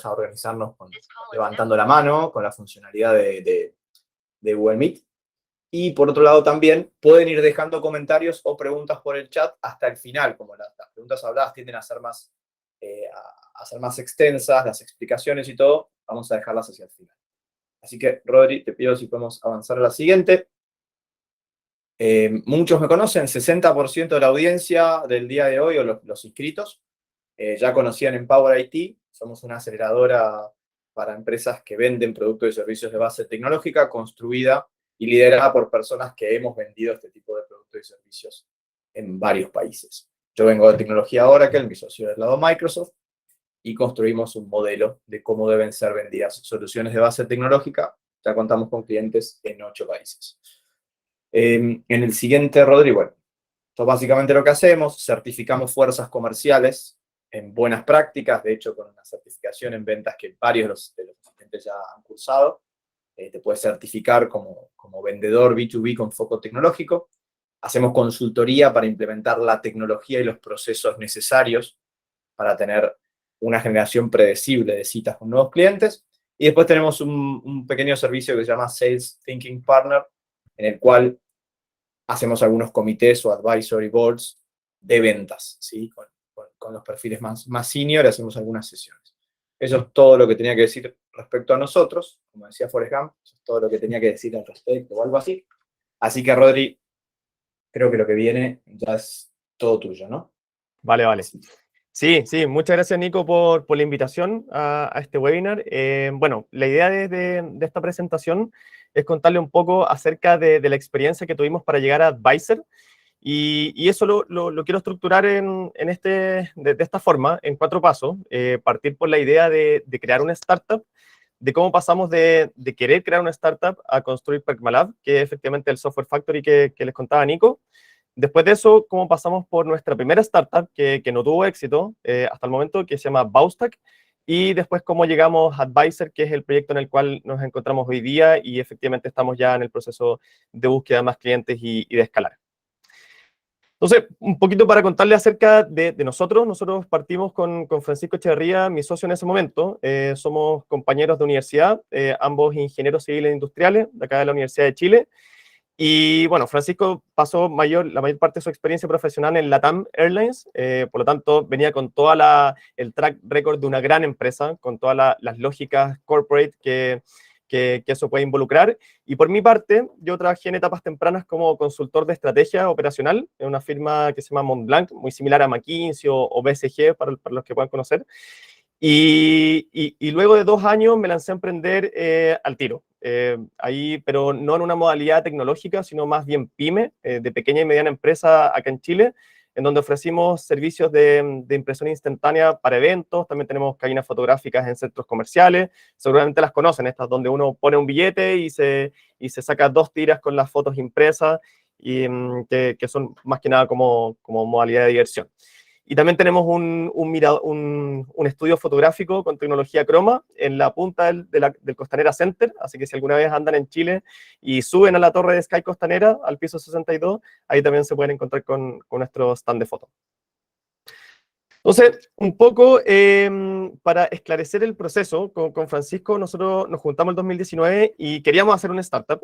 a organizarnos levantando la mano con la funcionalidad de Google Meet. Y por otro lado también pueden ir dejando comentarios o preguntas por el chat hasta el final, como las preguntas habladas tienden a ser más extensas, las explicaciones y todo, vamos a dejarlas hacia el final. Así que, Rodri, te pido si podemos avanzar a la siguiente. Muchos me conocen, 60% de la audiencia del día de hoy, o los inscritos, ya conocían Empower IT. Somos una aceleradora para empresas que venden productos y servicios de base tecnológica, construida y liderada por personas que hemos vendido este tipo de productos y servicios en varios países. Yo vengo de tecnología Oracle, mi socio del lado Microsoft, y construimos un modelo de cómo deben ser vendidas soluciones de base tecnológica. Ya contamos con clientes en 8 países. En el siguiente, Rodri, bueno, esto es básicamente lo que hacemos. Certificamos fuerzas comerciales en buenas prácticas, de hecho, con una certificación en ventas que varios de los asistentes ya han cursado. Te puedes certificar como vendedor B2B con foco tecnológico. Hacemos consultoría para implementar la tecnología y los procesos necesarios para tener una generación predecible de citas con nuevos clientes. Y después tenemos un pequeño servicio que se llama Sales Thinking Partner, en el cual hacemos algunos comités o advisory boards de ventas, ¿sí? Con los perfiles más senior hacemos algunas sesiones. Eso es todo lo que tenía que decir respecto a nosotros. Como decía Forrest Gump, eso es todo lo que tenía que decir al respecto o algo así. Así que, Rodri, creo que lo que viene ya es todo tuyo, ¿no? Vale, vale. Sí, muchas gracias, Nico, por la invitación a este webinar. Bueno, la idea de esta presentación es contarle un poco acerca de la experiencia que tuvimos para llegar a Advisor, y eso lo quiero estructurar de esta forma, en 4 pasos. Partir por la idea de crear una startup, de cómo pasamos de querer crear una startup a construir Pragmalab, que es efectivamente el software factory que les contaba Nico. Después de eso, cómo pasamos por nuestra primera startup, que no tuvo éxito hasta el momento, que se llama Baustack, y después cómo llegamos a Advisor, que es el proyecto en el cual nos encontramos hoy día, y efectivamente estamos ya en el proceso de búsqueda de más clientes y de escalar. Entonces, un poquito para contarle acerca de nosotros. Nosotros partimos con Francisco Echeverría, mi socio en ese momento. Somos compañeros de universidad, ambos ingenieros civiles e industriales, de acá de la Universidad de Chile. Y bueno, Francisco pasó la mayor parte de su experiencia profesional en LATAM Airlines, por lo tanto venía con el track record de una gran empresa, con todas las lógicas corporate que eso puede involucrar. Y por mi parte, yo trabajé en etapas tempranas como consultor de estrategia operacional en una firma que se llama Montblanc, muy similar a McKinsey o BCG, para los que puedan conocer. Y luego de 2 años me lancé a emprender al tiro. Ahí, pero no en una modalidad tecnológica, sino más bien pyme, de pequeña y mediana empresa acá en Chile, en donde ofrecimos servicios de impresión instantánea para eventos. También tenemos cabinas fotográficas en centros comerciales. Seguramente las conocen, estas donde uno pone un billete y se saca 2 tiras con las fotos impresas, y que son más que nada como modalidad de diversión. Y también tenemos un estudio fotográfico con tecnología croma en la punta del Costanera Center, así que si alguna vez andan en Chile y suben a la torre de Sky Costanera, al piso 62, ahí también se pueden encontrar con nuestro stand de fotos. Entonces, un poco para esclarecer el proceso, con Francisco nosotros nos juntamos en 2019 y queríamos hacer una startup.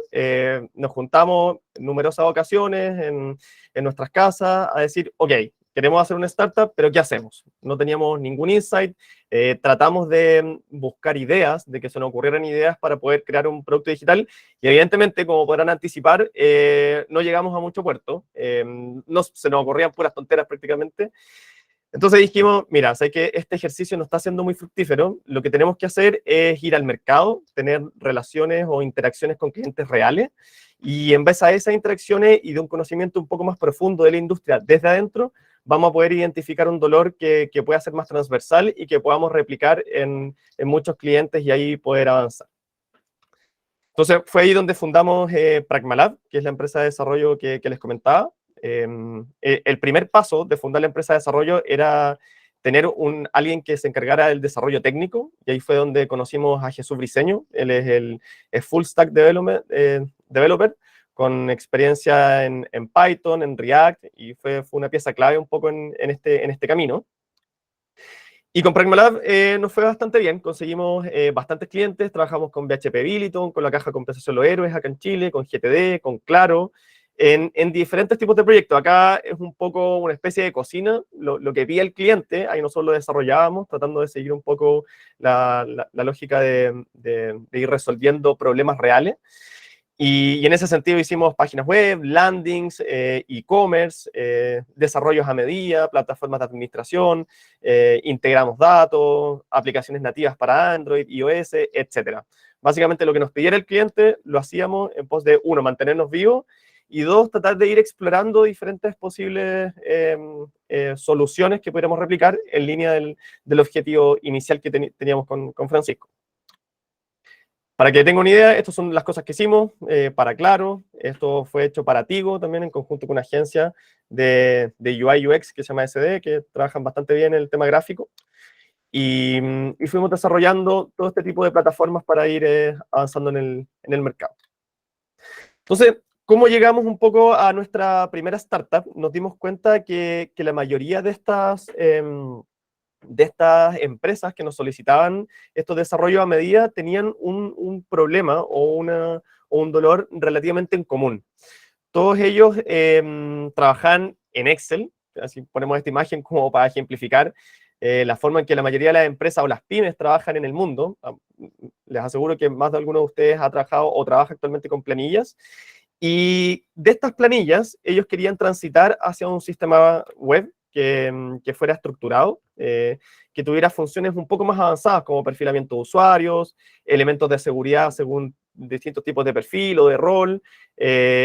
Nos juntamos en numerosas ocasiones en nuestras casas a decir, ok, queremos hacer una startup, pero ¿qué hacemos? No teníamos ningún insight. Tratamos de buscar ideas, de que se nos ocurrieran ideas para poder crear un producto digital, y evidentemente, como podrán anticipar, no llegamos a mucho puerto. Se nos ocurrían puras tonteras prácticamente. Entonces dijimos, mira, sé que este ejercicio no está siendo muy fructífero, lo que tenemos que hacer es ir al mercado, tener relaciones o interacciones con clientes reales, y en base a esas interacciones y de un conocimiento un poco más profundo de la industria desde adentro, vamos a poder identificar un dolor que pueda ser más transversal y que podamos replicar en muchos clientes y ahí poder avanzar. Entonces fue ahí donde fundamos Pragmalab, que es la empresa de desarrollo que les comentaba. El primer paso de fundar la empresa de desarrollo era tener alguien que se encargara del desarrollo técnico, y ahí fue donde conocimos a Jesús Briceño. Él es full stack developer, con experiencia en Python, en React, y fue una pieza clave un poco en este camino. Y con Pragmalab nos fue bastante bien, conseguimos bastantes clientes, trabajamos con BHP Billiton, con la caja de compensación Los Héroes acá en Chile, con GTD, con Claro, en diferentes tipos de proyectos. Acá es un poco una especie de cocina, lo que pide el cliente, ahí nosotros lo desarrollábamos, tratando de seguir un poco la lógica de ir resolviendo problemas reales. Y en ese sentido hicimos páginas web, landings, e-commerce, desarrollos a medida, plataformas de administración, integramos datos, aplicaciones nativas para Android, iOS, etcétera. Básicamente lo que nos pidiera el cliente lo hacíamos en pos de, uno, mantenernos vivos, y dos, tratar de ir explorando diferentes posibles soluciones que pudiéramos replicar en línea del objetivo inicial que teníamos con Francisco. Para que tenga una idea, estas son las cosas que hicimos para Claro. Esto fue hecho para Tigo también en conjunto con una agencia de UI UX que se llama SD, que trabajan bastante bien en el tema gráfico. Y fuimos desarrollando todo este tipo de plataformas para ir avanzando en el mercado. Entonces, ¿cómo llegamos un poco a nuestra primera startup? Nos dimos cuenta que la mayoría de estas empresas que nos solicitaban estos desarrollos a medida tenían un problema o un dolor relativamente en común. Todos ellos trabajan en Excel, así ponemos esta imagen como para ejemplificar la forma en que la mayoría de las empresas o las pymes trabajan en el mundo. Les aseguro que más de alguno de ustedes ha trabajado o trabaja actualmente con planillas. Y de estas planillas, ellos querían transitar hacia un sistema web que fuera estructurado, que tuviera funciones un poco más avanzadas, como perfilamiento de usuarios, elementos de seguridad según distintos tipos de perfil o de rol,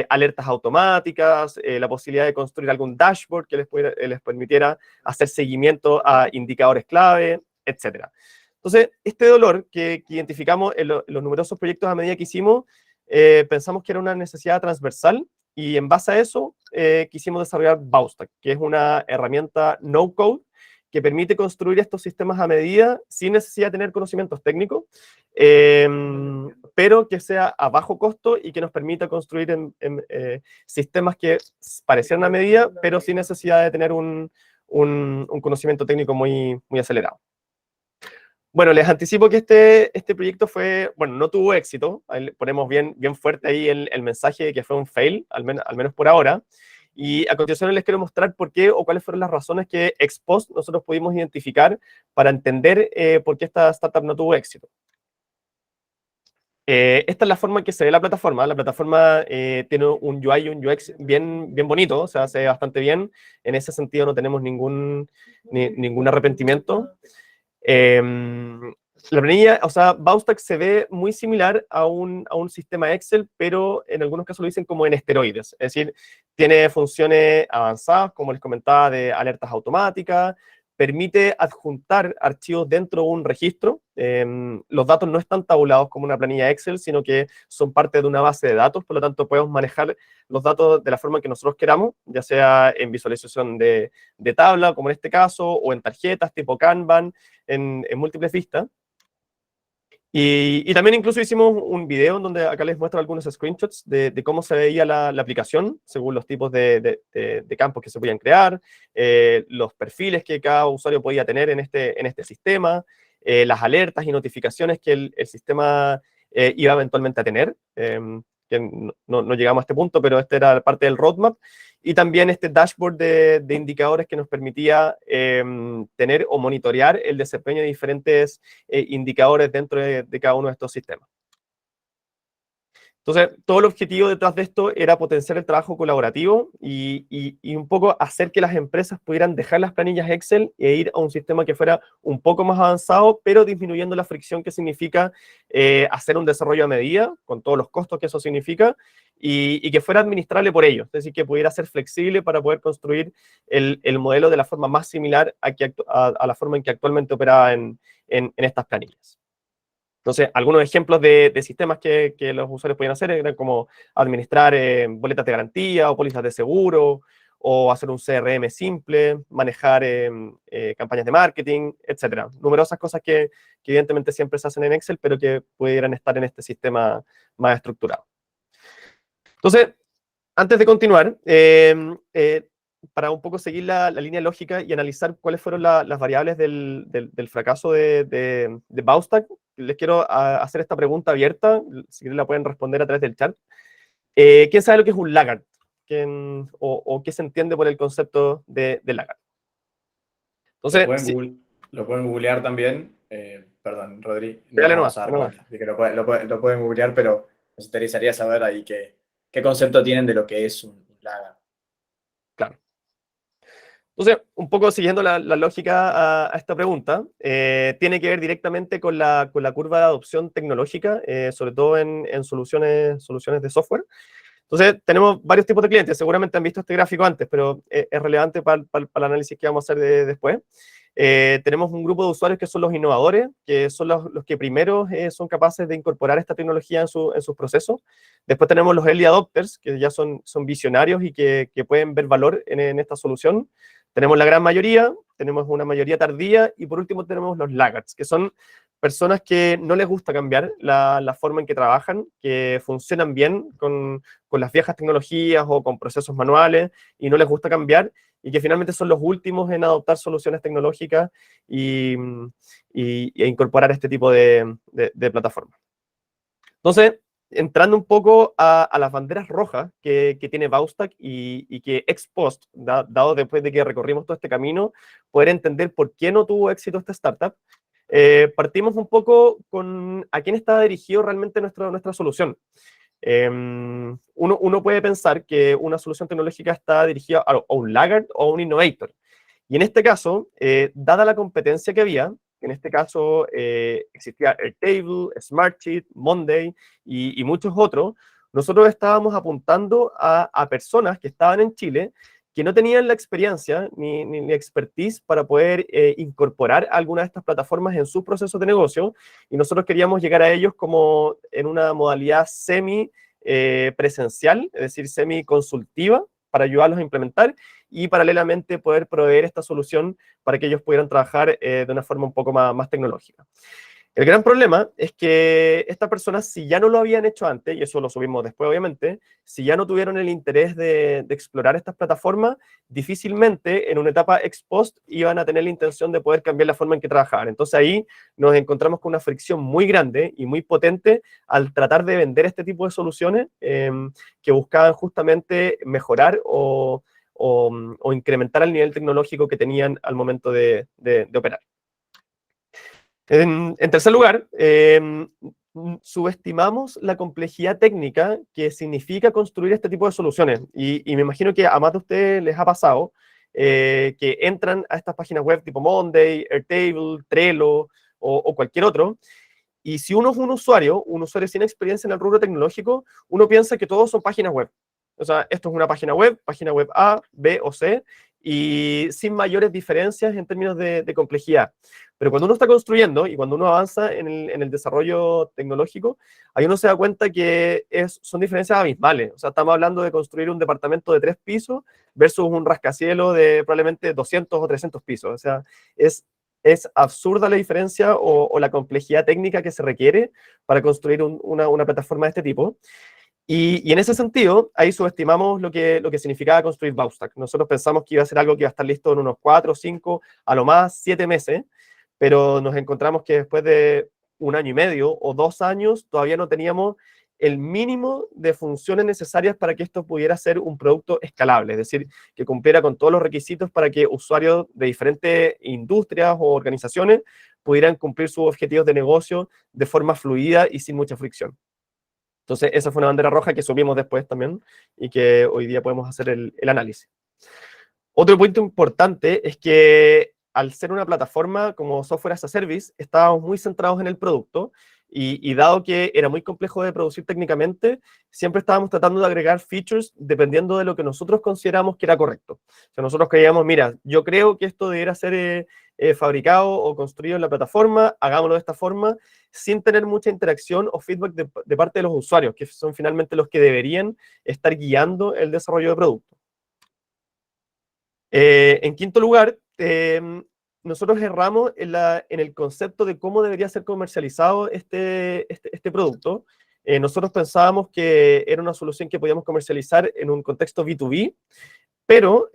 alertas automáticas, la posibilidad de construir algún dashboard que les permitiera hacer seguimiento a indicadores clave, etc. Entonces, este dolor que identificamos en los numerosos proyectos a medida que hicimos, pensamos que era una necesidad transversal y en base a eso quisimos desarrollar Baustack, que es una herramienta no-code que permite construir estos sistemas a medida sin necesidad de tener conocimientos técnicos, pero que sea a bajo costo y que nos permita construir sistemas que parecieran a medida, pero sin necesidad de tener un conocimiento técnico muy acelerado. Bueno, les anticipo que este proyecto no tuvo éxito. Ahí ponemos bien fuerte ahí el mensaje de que fue un fail, al menos por ahora. Y a continuación les quiero mostrar por qué o cuáles fueron las razones que ex post nosotros pudimos identificar para entender por qué esta startup no tuvo éxito. Esta es la forma en que se ve la plataforma. La plataforma tiene un UI y un UX bien bonito, o sea, se ve bastante bien. En ese sentido no tenemos ningún arrepentimiento. La planilla, o sea, Baustack se ve muy similar a un sistema Excel, pero en algunos casos lo dicen como en esteroides. Es decir, tiene funciones avanzadas, como les comentaba, de alertas automáticas, permite adjuntar archivos dentro de un registro. Los datos no están tabulados como una planilla Excel, sino que son parte de una base de datos, por lo tanto podemos manejar los datos de la forma que nosotros queramos, ya sea en visualización de tabla, como en este caso, o en tarjetas tipo Kanban, en múltiples vistas. Y también incluso hicimos un video en donde acá les muestro algunos screenshots de cómo se veía la aplicación, según los tipos de campos que se podían crear, los perfiles que cada usuario podía tener en este sistema, las alertas y notificaciones que el sistema iba eventualmente a tener, que no llegamos a este punto, pero este era parte del roadmap. Y también este dashboard de indicadores que nos permitía tener o monitorear el desempeño de diferentes indicadores dentro de cada uno de estos sistemas. Entonces, todo el objetivo detrás de esto era potenciar el trabajo colaborativo y un poco hacer que las empresas pudieran dejar las planillas Excel e ir a un sistema que fuera un poco más avanzado, pero disminuyendo la fricción que significa hacer un desarrollo a medida, con todos los costos que eso significa, y que fuera administrable por ellos, es decir, que pudiera ser flexible para poder construir el modelo de la forma más similar a la forma en que actualmente opera en estas planillas. Entonces, algunos ejemplos de sistemas que los usuarios podían hacer eran como administrar boletas de garantía o pólizas de seguro, o hacer un CRM simple, manejar campañas de marketing, etc. Numerosas cosas que evidentemente siempre se hacen en Excel, pero que pudieran estar en este sistema más estructurado. Entonces, antes de continuar, para un poco seguir la línea lógica y analizar cuáles fueron las variables del fracaso de Bousstack, les quiero hacer esta pregunta abierta, si quieren la pueden responder a través del chat. ¿Quién sabe lo que es un laggard? O qué se entiende por el concepto de laggard? Lo Entonces, pueden, sí, lo pueden googlear también. Perdón, Rodri, nos pégale vamos nomás, a dar pégale nomás. cuenta de que lo pueden googlear, pero nos interesaría saber ahí qué concepto tienen de lo que es un laga. Claro. Entonces, un poco siguiendo la lógica a esta pregunta, tiene que ver directamente con la curva de adopción tecnológica, sobre todo en soluciones de software. Entonces, tenemos varios tipos de clientes. Seguramente han visto este gráfico antes, pero es relevante para el análisis que vamos a hacer después. Tenemos un grupo de usuarios que son los innovadores, que son los que primero son capaces de incorporar esta tecnología en sus procesos. Después tenemos los early adopters, que ya son visionarios y que pueden ver valor en esta solución. Tenemos la gran mayoría, tenemos una mayoría tardía, y por último tenemos los laggards, que son personas que no les gusta cambiar la forma en que trabajan, que funcionan bien con las viejas tecnologías o con procesos manuales y no les gusta cambiar, y que finalmente son los últimos en adoptar soluciones tecnológicas e incorporar este tipo de plataformas. Entonces, entrando un poco a las banderas rojas que tiene Bousstack y que ex post, dado después de que recorrimos todo este camino, poder entender por qué no tuvo éxito esta startup, partimos un poco con a quién estaba dirigido realmente nuestra solución. Uno puede pensar que una solución tecnológica está dirigida a un laggard o a un innovator. Y en este caso, dada la competencia que había, en este caso existía Airtable, Smartsheet, Monday y muchos otros, nosotros estábamos apuntando a personas que estaban en Chile que no tenían la experiencia ni la expertise para poder incorporar alguna de estas plataformas en sus procesos de negocio, y nosotros queríamos llegar a ellos como en una modalidad semi presencial, es decir, semi consultiva, para ayudarlos a implementar y paralelamente poder proveer esta solución para que ellos pudieran trabajar de una forma un poco más tecnológica. El gran problema es que estas personas, si ya no lo habían hecho antes, y eso lo subimos después obviamente, si ya no tuvieron el interés de explorar estas plataformas, difícilmente en una etapa ex post iban a tener la intención de poder cambiar la forma en que trabajar. Entonces ahí nos encontramos con una fricción muy grande y muy potente al tratar de vender este tipo de soluciones que buscaban justamente mejorar o incrementar el nivel tecnológico que tenían al momento de operar. En tercer lugar, subestimamos la complejidad técnica que significa construir este tipo de soluciones. Y me imagino que a más de ustedes les ha pasado que entran a estas páginas web tipo Monday, Airtable, Trello o cualquier otro. Y si uno es un usuario sin experiencia en el rubro tecnológico, uno piensa que todos son páginas web. O sea, esto es una página web A, B o C, y sin mayores diferencias en términos de complejidad. Pero cuando uno está construyendo y cuando uno avanza en el desarrollo tecnológico, ahí uno se da cuenta que son diferencias abismales. O sea, estamos hablando de construir un departamento de 3 pisos versus un rascacielos de probablemente 200 o 300 pisos. O sea, es absurda la diferencia o la complejidad técnica que se requiere para construir una plataforma de este tipo. Y en ese sentido, ahí subestimamos lo que significaba construir Bousstack. Nosotros pensamos que iba a ser algo que iba a estar listo en unos 4, 5, a lo más 7 meses, pero nos encontramos que después de 1 año y medio o 2 años todavía no teníamos el mínimo de funciones necesarias para que esto pudiera ser un producto escalable, es decir, que cumpliera con todos los requisitos para que usuarios de diferentes industrias o organizaciones pudieran cumplir sus objetivos de negocio de forma fluida y sin mucha fricción. Entonces, esa fue una bandera roja que subimos después también y que hoy día podemos hacer el análisis. Otro punto importante es que al ser una plataforma como Software as a Service, estábamos muy centrados en el producto y dado que era muy complejo de producir técnicamente, siempre estábamos tratando de agregar features dependiendo de lo que nosotros consideramos que era correcto. O sea, nosotros creíamos, mira, yo creo que esto debiera ser fabricado o construido en la plataforma, hagámoslo de esta forma, sin tener mucha interacción o feedback de parte de los usuarios, que son finalmente los que deberían estar guiando el desarrollo de producto. En quinto lugar, nosotros erramos en el concepto de cómo debería ser comercializado este producto. Nosotros pensábamos que era una solución que podíamos comercializar en un contexto B2B, pero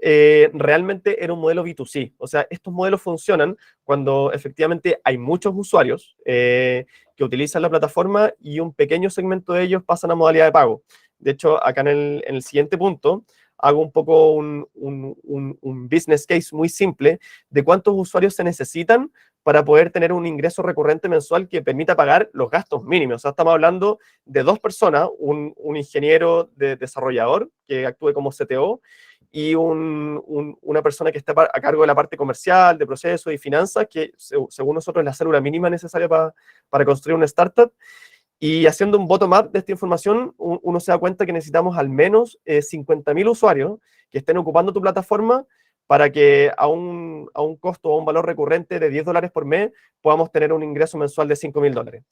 realmente era un modelo B2C. O sea, estos modelos funcionan cuando efectivamente hay muchos usuarios que utilizan la plataforma y un pequeño segmento de ellos pasan a modalidad de pago. De hecho, acá en el siguiente punto hago un poco un business case muy simple de cuántos usuarios se necesitan para poder tener un ingreso recurrente mensual que permita pagar los gastos mínimos. O sea, estamos hablando de dos personas, un ingeniero desarrollador que actúe como CTO y una persona que está a cargo de la parte comercial, de procesos y finanzas, que según nosotros es la célula mínima necesaria para construir una startup. Y haciendo un bottom-up de esta información, uno se da cuenta que necesitamos al menos 50.000 usuarios que estén ocupando tu plataforma para que a un costo o un valor recurrente de $10 por mes podamos tener un ingreso mensual de $5.000.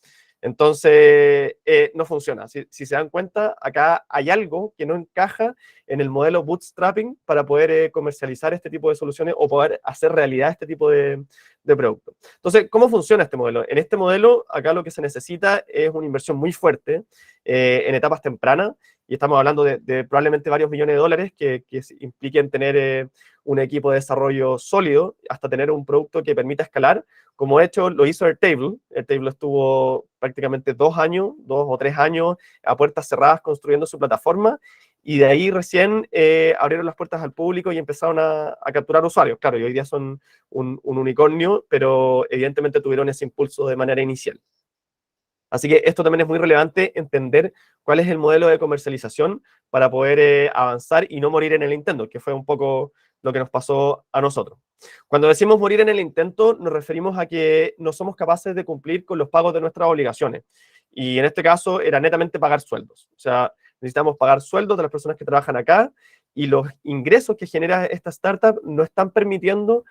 Entonces, no funciona. Si se dan cuenta, acá hay algo que no encaja en el modelo bootstrapping para poder comercializar este tipo de soluciones o poder hacer realidad este tipo de producto. Entonces, ¿cómo funciona este modelo? En este modelo, acá lo que se necesita es una inversión muy fuerte en etapas tempranas, y estamos hablando de probablemente varios millones de dólares que impliquen tener un equipo de desarrollo sólido hasta tener un producto que permita escalar, como de hecho lo hizo Airtable. Airtable estuvo prácticamente 2 o 3 años a puertas cerradas construyendo su plataforma, y de ahí recién abrieron las puertas al público y empezaron a capturar usuarios. Claro, y hoy día son un unicornio, pero evidentemente tuvieron ese impulso de manera inicial. Así que esto también es muy relevante, entender cuál es el modelo de comercialización para poder avanzar y no morir en el intento, que fue un poco lo que nos pasó a nosotros. Cuando decimos morir en el intento, nos referimos a que no somos capaces de cumplir con los pagos de nuestras obligaciones. Y en este caso era netamente pagar sueldos. O sea, necesitamos pagar sueldos de las personas que trabajan acá, y los ingresos que genera esta startup no están permitiendo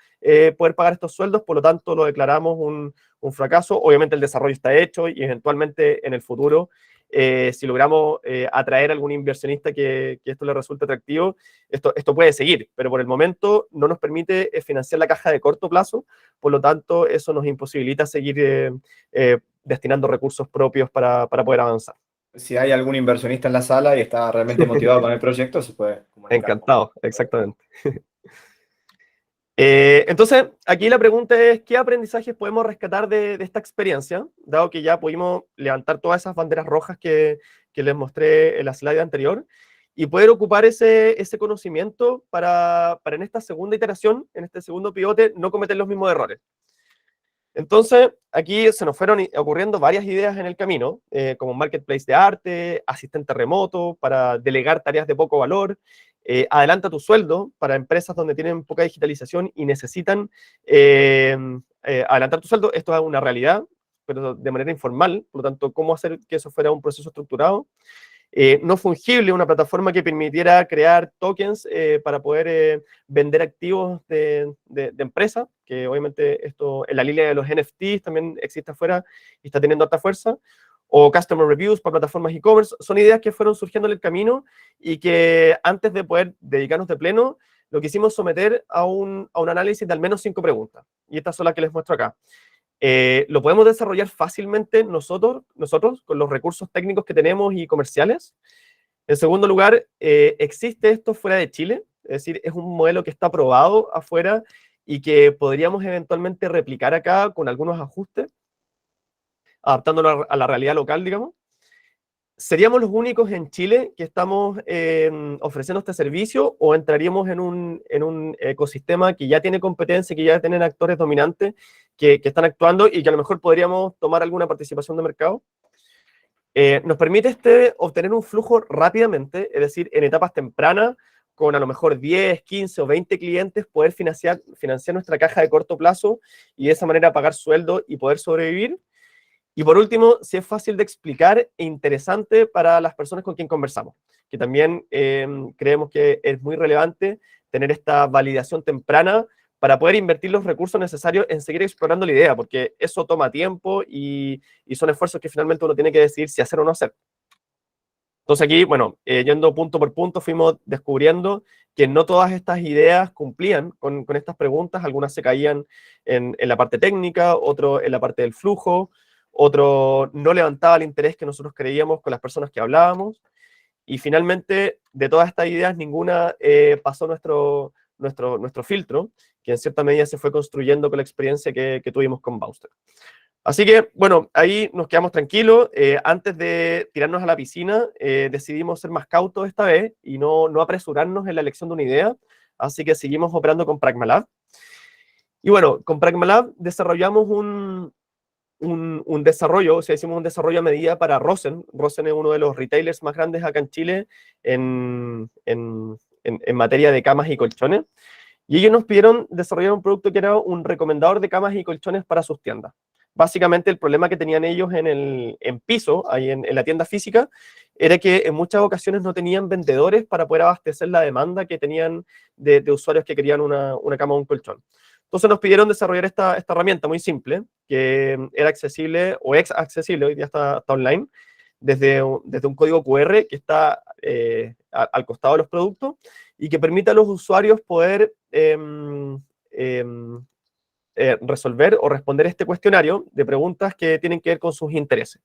poder pagar estos sueldos, por lo tanto lo declaramos un fracaso. Obviamente el desarrollo está hecho y eventualmente en el futuro, si logramos atraer a algún inversionista que esto le resulte atractivo, esto puede seguir, pero por el momento no nos permite financiar la caja de corto plazo, por lo tanto eso nos imposibilita seguir destinando recursos propios para poder avanzar. Si hay algún inversionista en la sala y está realmente motivado con el proyecto, se puede comunicar. Encantado, exactamente. Entonces, aquí la pregunta es, ¿qué aprendizajes podemos rescatar de esta experiencia? Dado que ya pudimos levantar todas esas banderas rojas que les mostré en la slide anterior, y poder ocupar ese conocimiento para en esta segunda iteración, en este segundo pivote, no cometer los mismos errores. Entonces, aquí se nos fueron ocurriendo varias ideas en el camino, como marketplace de arte, asistente remoto para delegar tareas de poco valor, adelanta tu sueldo para empresas donde tienen poca digitalización y necesitan adelantar tu sueldo. Esto es una realidad, pero de manera informal, por lo tanto, ¿cómo hacer que eso fuera un proceso estructurado? No fungible, una plataforma que permitiera crear tokens para poder vender activos de empresas, que obviamente esto en la línea de los NFTs también existe afuera y está teniendo alta fuerza, o customer reviews para plataformas e-commerce. Son ideas que fueron surgiendo en el camino y que antes de poder dedicarnos de pleno, lo quisimos someter a un análisis de al menos 5 preguntas. Y estas son las que les muestro acá. ¿Lo podemos desarrollar fácilmente nosotros con los recursos técnicos que tenemos y comerciales? En segundo lugar, ¿existe esto fuera de Chile? Es decir, ¿es un modelo que está probado afuera y que podríamos eventualmente replicar acá con algunos ajustes, adaptándolo a la realidad local, digamos? ¿Seríamos los únicos en Chile que estamos ofreciendo este servicio, o entraríamos en un ecosistema que ya tiene competencia, que ya tienen actores dominantes que están actuando y que a lo mejor podríamos tomar alguna participación de mercado? Nos permite obtener un flujo rápidamente, es decir, en etapas tempranas, con a lo mejor 10, 15 o 20 clientes, poder financiar nuestra caja de corto plazo y de esa manera pagar sueldo y poder sobrevivir. Y por último, si es fácil de explicar e interesante para las personas con quien conversamos, que también creemos que es muy relevante tener esta validación temprana para poder invertir los recursos necesarios en seguir explorando la idea, porque eso toma tiempo y son esfuerzos que finalmente uno tiene que decidir si hacer o no hacer. Entonces aquí, bueno, yendo punto por punto, fuimos descubriendo que no todas estas ideas cumplían con estas preguntas. Algunas se caían en la parte técnica, otro en la parte del flujo, otro no levantaba el interés que nosotros creíamos con las personas que hablábamos. Y finalmente, de todas estas ideas, ninguna pasó nuestro filtro, que en cierta medida se fue construyendo con la experiencia que tuvimos con Bauster. Así que, bueno, ahí nos quedamos tranquilos. Antes de tirarnos a la piscina, decidimos ser más cautos esta vez y no apresurarnos en la elección de una idea. Así que seguimos operando con Pragmalab. Y bueno, con Pragmalab desarrollamos un desarrollo, o sea, hicimos un desarrollo a medida para Rosen. Rosen es uno de los retailers más grandes acá en Chile en materia de camas y colchones. Y ellos nos pidieron desarrollar un producto que era un recomendador de camas y colchones para sus tiendas. Básicamente el problema que tenían ellos en piso, ahí en la tienda física, era que en muchas ocasiones no tenían vendedores para poder abastecer la demanda que tenían de usuarios que querían una cama o un colchón. Entonces nos pidieron desarrollar esta herramienta muy simple, que era accesible o ex accesible, hoy día está online, desde un código QR que está al costado de los productos y que permite a los usuarios poder resolver o responder este cuestionario de preguntas que tienen que ver con sus intereses.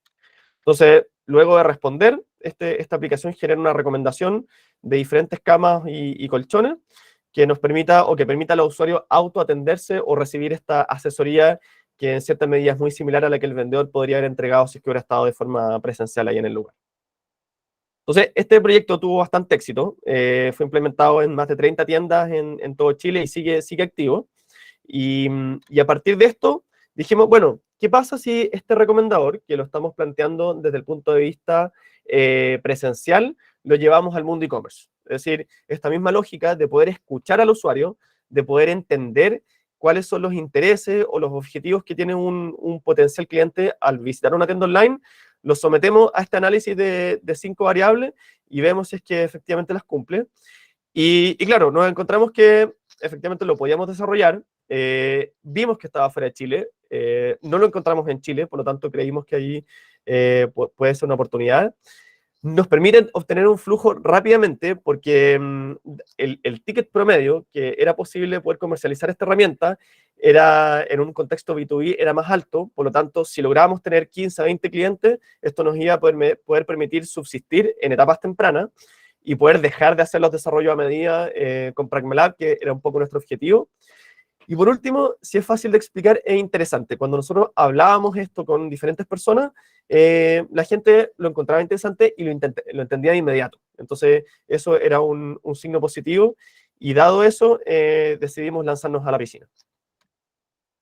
Entonces, luego de responder, esta aplicación genera una recomendación de diferentes camas y colchones que nos permita o que permita a los usuarios autoatenderse o recibir esta asesoría que en cierta medida es muy similar a la que el vendedor podría haber entregado si es que hubiera estado de forma presencial ahí en el lugar. Entonces, este proyecto tuvo bastante éxito, fue implementado en más de 30 tiendas en todo Chile y sigue activo. Y a partir de esto dijimos, bueno, ¿qué pasa si este recomendador, que lo estamos planteando desde el punto de vista presencial, lo llevamos al mundo e-commerce? Es decir, esta misma lógica de poder escuchar al usuario, de poder entender cuáles son los intereses o los objetivos que tiene un potencial cliente al visitar una tienda online, los sometemos a este análisis de 5 variables y vemos si es que efectivamente las cumple. Y claro, nos encontramos que efectivamente lo podíamos desarrollar, vimos que estaba fuera de Chile, no lo encontramos en Chile, por lo tanto creímos que allí puede ser una oportunidad. Nos permiten obtener un flujo rápidamente porque el ticket promedio que era posible poder comercializar esta herramienta era, en un contexto B2B, era más alto, por lo tanto, si lográbamos tener 15 a 20 clientes, esto nos iba a poder permitir subsistir en etapas tempranas y poder dejar de hacer los desarrollos a medida con Pragmalab, que era un poco nuestro objetivo. Y por último, si es fácil de explicar, es interesante. Cuando nosotros hablábamos esto con diferentes personas, la gente lo encontraba interesante y lo entendía de inmediato. Entonces, eso era un signo positivo. Y dado eso, decidimos lanzarnos a la piscina.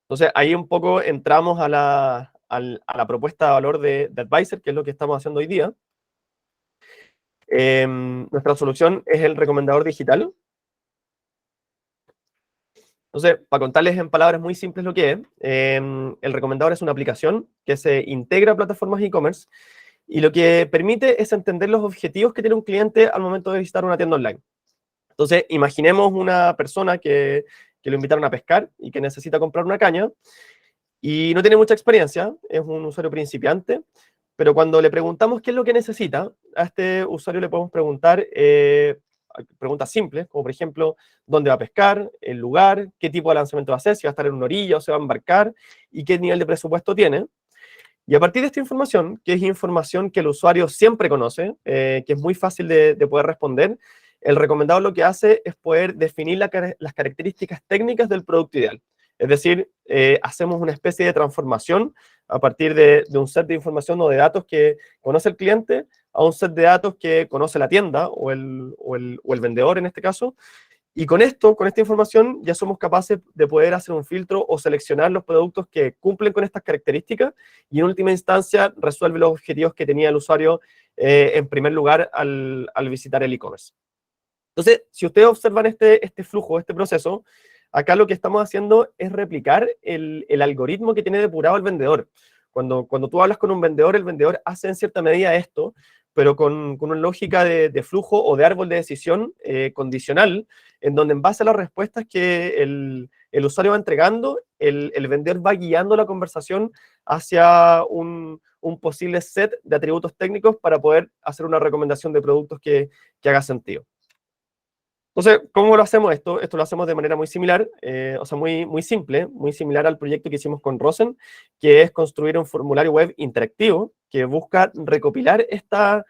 Entonces, ahí un poco entramos a la propuesta de valor de Advisor, que es lo que estamos haciendo hoy día. Nuestra solución es el recomendador digital. Entonces, para contarles en palabras muy simples lo que es, el recomendador es una aplicación que se integra a plataformas e-commerce y lo que permite es entender los objetivos que tiene un cliente al momento de visitar una tienda online. Entonces, imaginemos una persona que lo invitaron a pescar y que necesita comprar una caña y no tiene mucha experiencia, es un usuario principiante, pero cuando le preguntamos qué es lo que necesita, a este usuario le podemos preguntar preguntas simples, como por ejemplo, ¿dónde va a pescar? ¿El lugar? ¿Qué tipo de lanzamiento va a hacer? ¿Si va a estar en una orilla o se va a embarcar? ¿Y qué nivel de presupuesto tiene? Y a partir de esta información, que es información que el usuario siempre conoce, que es muy fácil de poder responder, el recomendado lo que hace es poder definir las características técnicas del producto ideal. Es decir, hacemos una especie de transformación a partir de un set de información o de datos que conoce el cliente a un set de datos que conoce la tienda o el vendedor en este caso. Y con esta información, ya somos capaces de poder hacer un filtro o seleccionar los productos que cumplen con estas características y en última instancia resuelve los objetivos que tenía el usuario en primer lugar al visitar el e-commerce. Entonces, si ustedes observan este flujo, este proceso, acá lo que estamos haciendo es replicar el algoritmo que tiene depurado el vendedor. Cuando tú hablas con un vendedor, el vendedor hace en cierta medida esto, pero con una lógica de flujo o de árbol de decisión condicional, en donde en base a las respuestas que el usuario va entregando, el vendedor va guiando la conversación hacia un posible set de atributos técnicos para poder hacer una recomendación de productos que haga sentido. Entonces, ¿cómo lo hacemos esto? Esto lo hacemos de manera muy similar, o sea, muy simple, muy similar al proyecto que hicimos con Rosen, que es construir un formulario web interactivo, que busca recopilar estas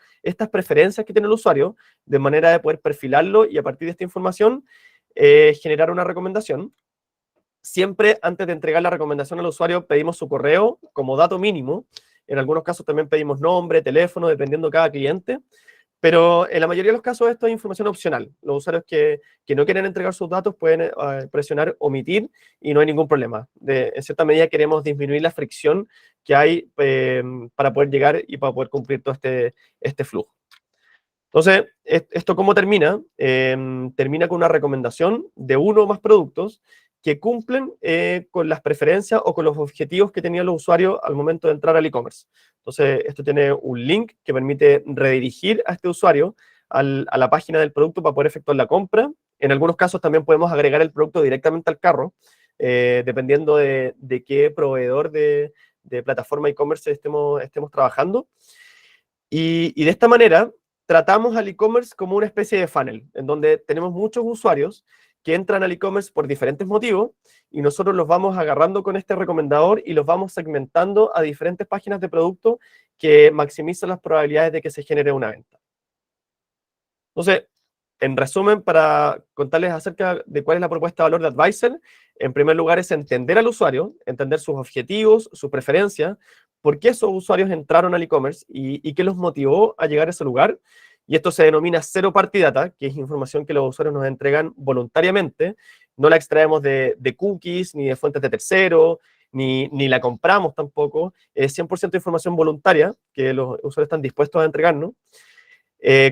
preferencias que tiene el usuario, de manera de poder perfilarlo y a partir de esta información generar una recomendación. Siempre antes de entregar la recomendación al usuario pedimos su correo como dato mínimo. En algunos casos también pedimos nombre, teléfono, dependiendo de cada cliente. Pero en la mayoría de los casos esto es información opcional. Los usuarios que no quieren entregar sus datos pueden presionar omitir y no hay ningún problema. En cierta medida queremos disminuir la fricción que hay para poder llegar y para poder cumplir todo este flujo. Entonces, ¿esto cómo termina? Termina con una recomendación de uno o más productos que cumplen con las preferencias o con los objetivos que tenían los usuarios al momento de entrar al e-commerce. Entonces, esto tiene un link que permite redirigir a este usuario a la página del producto para poder efectuar la compra. En algunos casos también podemos agregar el producto directamente al carro, dependiendo de qué proveedor de plataforma e-commerce estemos trabajando. Y de esta manera tratamos al e-commerce como una especie de funnel, en donde tenemos muchos usuarios que entran al e-commerce por diferentes motivos y nosotros los vamos agarrando con este recomendador y los vamos segmentando a diferentes páginas de producto que maximizan las probabilidades de que se genere una venta. Entonces, en resumen, para contarles acerca de cuál es la propuesta de valor de Advisor, en primer lugar es entender al usuario, entender sus objetivos, sus preferencias, por qué esos usuarios entraron al e-commerce y qué los motivó a llegar a ese lugar. Y esto se denomina Zero Party Data, que es información que los usuarios nos entregan voluntariamente. No la extraemos de cookies, ni de fuentes de terceros, ni la compramos tampoco. Es 100% información voluntaria que los usuarios están dispuestos a entregarnos.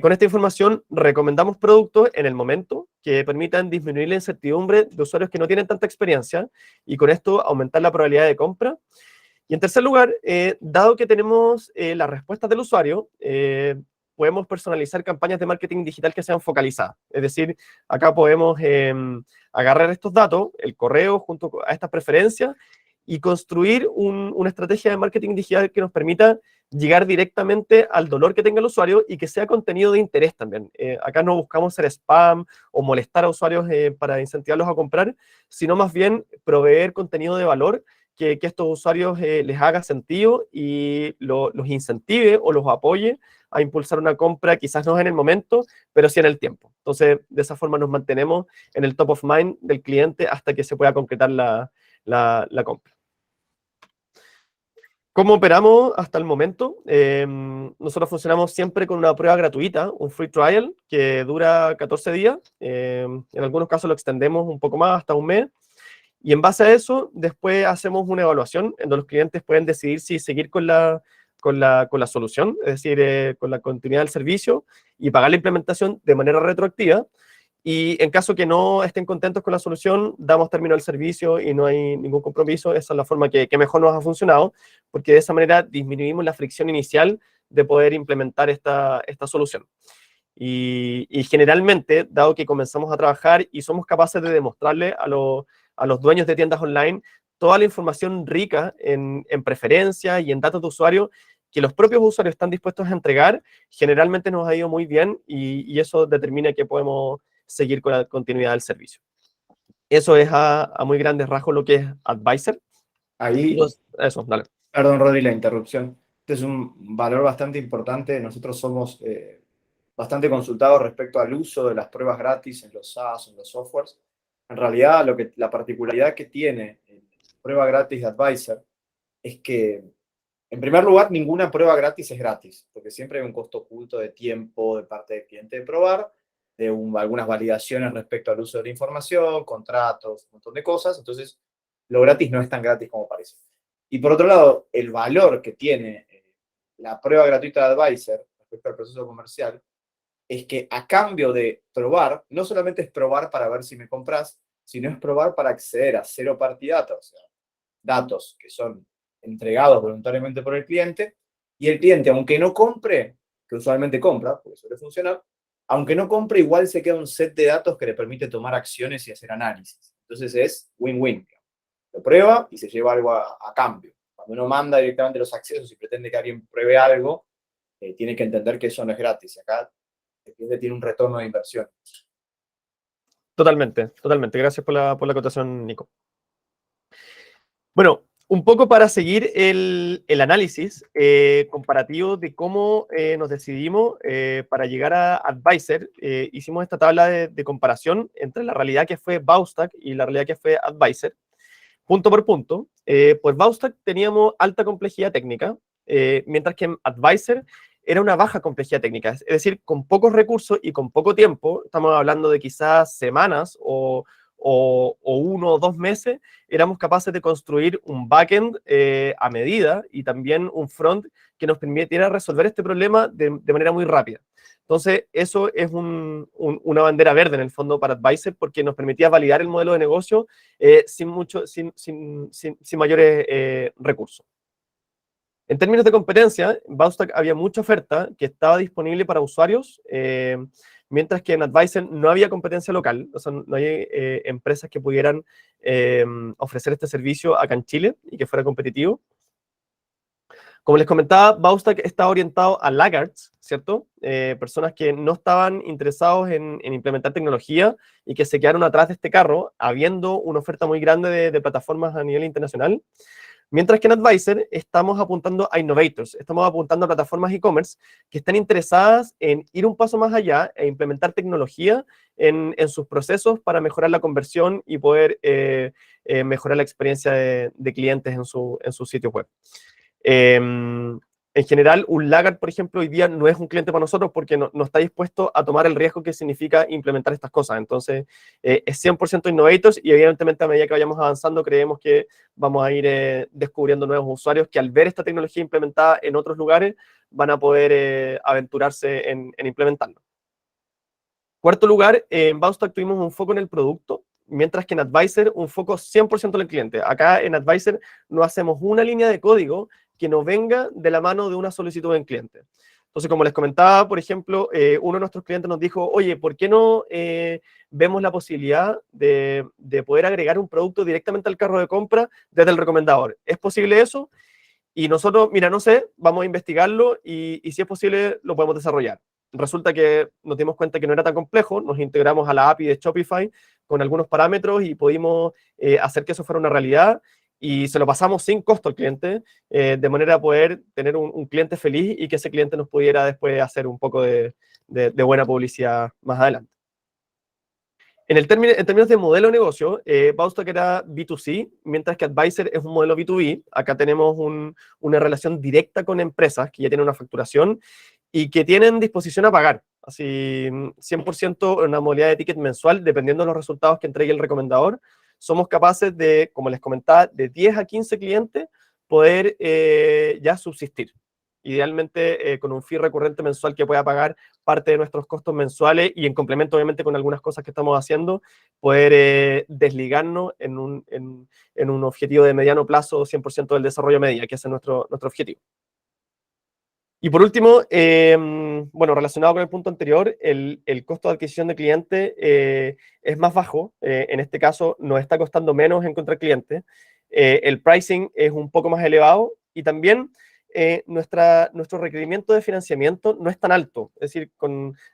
Con esta información recomendamos productos en el momento que permitan disminuir la incertidumbre de usuarios que no tienen tanta experiencia y con esto aumentar la probabilidad de compra. Y en tercer lugar, dado que tenemos las respuestas del usuario, podemos personalizar campañas de marketing digital que sean focalizadas. Es decir, acá podemos agarrar estos datos, el correo junto a estas preferencias y construir una estrategia de marketing digital que nos permita llegar directamente al dolor que tenga el usuario y que sea contenido de interés también. Acá no buscamos ser spam o molestar a usuarios para incentivarlos a comprar, sino más bien proveer contenido de valor que estos usuarios les haga sentido y los incentive o los apoye a impulsar una compra, quizás no en el momento, pero sí en el tiempo. Entonces, de esa forma nos mantenemos en el top of mind del cliente hasta que se pueda concretar la compra. ¿Cómo operamos hasta el momento? Nosotros funcionamos siempre con una prueba gratuita, un free trial, que dura 14 días. En algunos casos lo extendemos un poco más, hasta un mes. Y en base a eso, después hacemos una evaluación en donde los clientes pueden decidir si seguir con la solución, es decir, con la continuidad del servicio y pagar la implementación de manera retroactiva. Y en caso que no estén contentos con la solución, damos término al servicio y no hay ningún compromiso. Esa es la forma que mejor nos ha funcionado, porque de esa manera disminuimos la fricción inicial de poder implementar esta solución. Y generalmente, dado que comenzamos a trabajar y somos capaces de demostrarle a los dueños de tiendas online toda la información rica en preferencias y en datos de usuario que los propios usuarios están dispuestos a entregar, generalmente nos ha ido muy bien y eso determina que podemos seguir con la continuidad del servicio. Eso es a muy grandes rasgos lo que es Advisor. Ahí, Eso, dale. perdón, Rodri, la interrupción. Este es un valor bastante importante. Nosotros somos bastante consultados respecto al uso de las pruebas gratis en los SaaS, en los softwares. En realidad, la particularidad que tiene la prueba gratis de Advisor es que, en primer lugar, ninguna prueba gratis es gratis, porque siempre hay un costo oculto de tiempo de parte del cliente de probar, de algunas validaciones respecto al uso de la información, contratos, un montón de cosas. Entonces, lo gratis no es tan gratis como parece. Y por otro lado, el valor que tiene la prueba gratuita de Advisor respecto al proceso comercial es que a cambio de probar, no solamente es probar para ver si me compras, sino es probar para acceder a Zero Party Data, o sea, datos que son entregados voluntariamente por el cliente, y el cliente, aunque no compre, que usualmente compra, porque suele funcionar, aunque no compre, igual se queda un set de datos que le permite tomar acciones y hacer análisis. Entonces es win-win. Lo prueba y se lleva algo a cambio. Cuando uno manda directamente los accesos y pretende que alguien pruebe algo, tiene que entender que eso no es gratis. Acá el cliente tiene un retorno de inversión. Totalmente, totalmente. Gracias por la acotación, Nico. Bueno, Un poco para seguir el análisis comparativo de cómo nos decidimos para llegar a Advisor, hicimos esta tabla de comparación entre la realidad que fue Baustack y la realidad que fue Advisor, punto por punto. Por Baustack teníamos alta complejidad técnica, mientras que en Advisor era una baja complejidad técnica, es decir, con pocos recursos y con poco tiempo, estamos hablando de quizás semanas o 1 o 2 meses, éramos capaces de construir un backend a medida y también un front que nos permitiera resolver este problema de manera muy rápida. Entonces, eso es una bandera verde en el fondo para Advisor porque nos permitía validar el modelo de negocio sin mayores recursos. En términos de competencia, en Baustack había mucha oferta que estaba disponible para usuarios, mientras que en Advisor no había competencia local, o sea, no hay empresas que pudieran ofrecer este servicio acá en Chile y que fuera competitivo. Como les comentaba, Baustack está orientado a laggards, ¿cierto? Personas que no estaban interesados en implementar tecnología y que se quedaron atrás de este carro, habiendo una oferta muy grande de plataformas a nivel internacional. Mientras que en Advisor estamos apuntando a innovators, estamos apuntando a plataformas e-commerce que están interesadas en ir un paso más allá e implementar tecnología en sus procesos para mejorar la conversión y poder mejorar la experiencia de clientes en su sitio web. En general, un laggard, por ejemplo, hoy día no es un cliente para nosotros porque no está dispuesto a tomar el riesgo que significa implementar estas cosas. Entonces, es 100% innovators y evidentemente a medida que vayamos avanzando creemos que vamos a ir descubriendo nuevos usuarios que al ver esta tecnología implementada en otros lugares van a poder aventurarse en implementarlo. Cuarto lugar, en Baustack tuvimos un foco en el producto, mientras que en Advisor un foco 100% en el cliente. Acá en Advisor no hacemos una línea de código que no venga de la mano de una solicitud del cliente. Entonces, como les comentaba, por ejemplo, uno de nuestros clientes nos dijo, oye, ¿por qué no vemos la posibilidad de poder agregar un producto directamente al carro de compra desde el recomendador? ¿Es posible eso? Y nosotros, mira, no sé, vamos a investigarlo y si es posible lo podemos desarrollar. Resulta que nos dimos cuenta que no era tan complejo, nos integramos a la API de Shopify con algunos parámetros y pudimos hacer que eso fuera una realidad y se lo pasamos sin costo al cliente, de manera a poder tener un cliente feliz y que ese cliente nos pudiera después hacer un poco de buena publicidad más adelante. En términos de modelo de negocio, Baustack era B2C, mientras que Advisor es un modelo B2B. Acá tenemos una relación directa con empresas que ya tienen una facturación y que tienen disposición a pagar. Así, 100% en una modalidad de ticket mensual, dependiendo de los resultados que entregue el recomendador. Somos capaces de, como les comentaba, de 10 a 15 clientes poder ya subsistir. Idealmente con un fee recurrente mensual que pueda pagar parte de nuestros costos mensuales y en complemento obviamente con algunas cosas que estamos haciendo, poder desligarnos en un objetivo de mediano plazo 100% del desarrollo media, que ese es nuestro objetivo. Y por último, bueno, relacionado con el punto anterior, el costo de adquisición de cliente es más bajo. En este caso, nos está costando menos encontrar clientes. El pricing es un poco más elevado y también nuestro requerimiento de financiamiento no es tan alto. Es decir,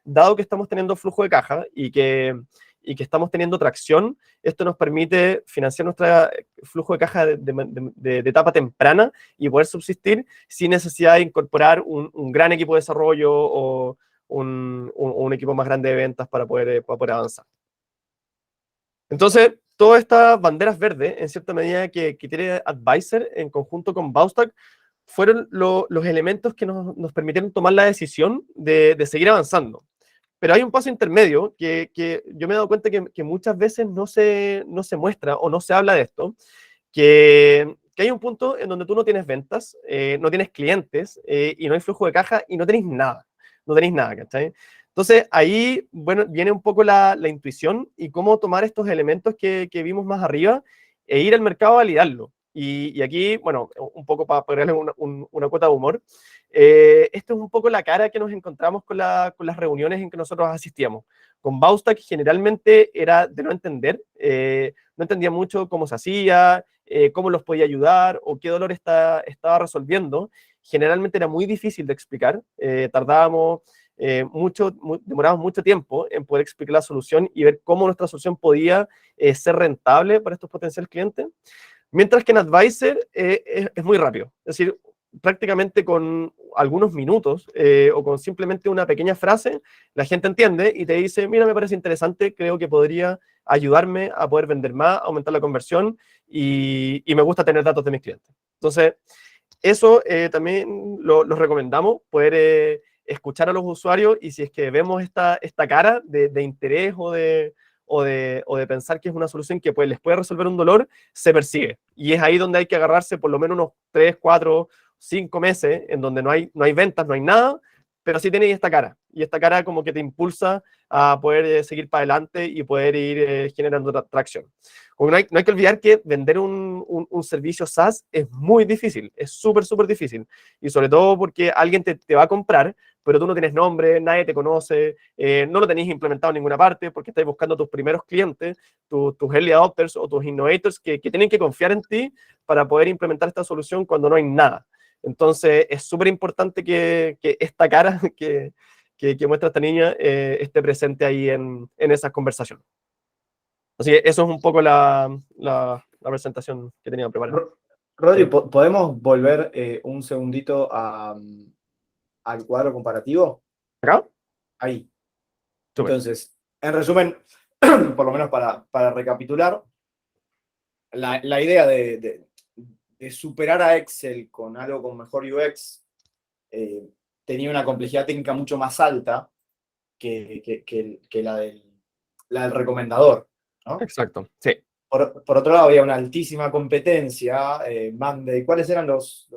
dado que estamos teniendo flujo de caja y que estamos teniendo tracción, esto nos permite financiar nuestro flujo de caja de etapa temprana y poder subsistir sin necesidad de incorporar un gran equipo de desarrollo o un equipo más grande de ventas para poder avanzar. Entonces, todas estas banderas verdes, en cierta medida que tiene Advisor en conjunto con Baustack, fueron los elementos que nos permitieron tomar la decisión de seguir avanzando. Pero hay un paso intermedio que yo me he dado cuenta que muchas veces no se muestra o no se habla de esto, que hay un punto en donde tú no tienes ventas, no tienes clientes y no hay flujo de caja y no tenéis nada. No tenéis nada, ¿cachai? Entonces ahí, bueno, viene un poco la intuición y cómo tomar estos elementos que vimos más arriba e ir al mercado a validarlo. Y aquí, bueno, un poco para ponerle una cuota de humor, esto es un poco la cara que nos encontramos con las reuniones en que nosotros asistíamos. Con Baustack generalmente era de no entender, no entendía mucho cómo se hacía, cómo los podía ayudar o qué dolor estaba resolviendo. Generalmente era muy difícil de explicar, demorábamos mucho tiempo en poder explicar la solución y ver cómo nuestra solución podía ser rentable para estos potenciales clientes. Mientras que en Advisor es muy rápido. Es decir, prácticamente con algunos minutos o con simplemente una pequeña frase, la gente entiende y te dice, mira, me parece interesante, creo que podría ayudarme a poder vender más, aumentar la conversión y me gusta tener datos de mis clientes. Entonces, eso también lo recomendamos, poder escuchar a los usuarios y si es que vemos esta cara de interés o de pensar que es una solución que les puede resolver un dolor, se persigue. Y es ahí donde hay que agarrarse por lo menos unos 3, 4, 5 meses en donde no hay ventas, no hay nada, pero sí tenéis esta cara. Y esta cara como que te impulsa a poder seguir para adelante y poder ir generando tracción. No hay que olvidar que vender un servicio SaaS es muy difícil, es súper, súper difícil. Y sobre todo porque alguien te va a comprar, pero tú no tienes nombre, nadie te conoce, no lo tenéis implementado en ninguna parte porque estás buscando tus primeros clientes, tus early adopters o tus innovators que tienen que confiar en ti para poder implementar esta solución cuando no hay nada. Entonces, es súper importante que esta cara que muestra esta niña esté presente ahí en esas conversaciones. Así que eso es un poco la presentación que tenía preparada. Rodri, ¿podemos volver un segundito al cuadro comparativo? ¿Acá? Ahí. Súper. Entonces, en resumen, por lo menos para recapitular, la idea de superar a Excel con algo con mejor UX tenía una complejidad técnica mucho más alta que la del recomendador, ¿no? Exacto, sí. Por otro lado, había una altísima competencia. Monday, ¿cuáles eran los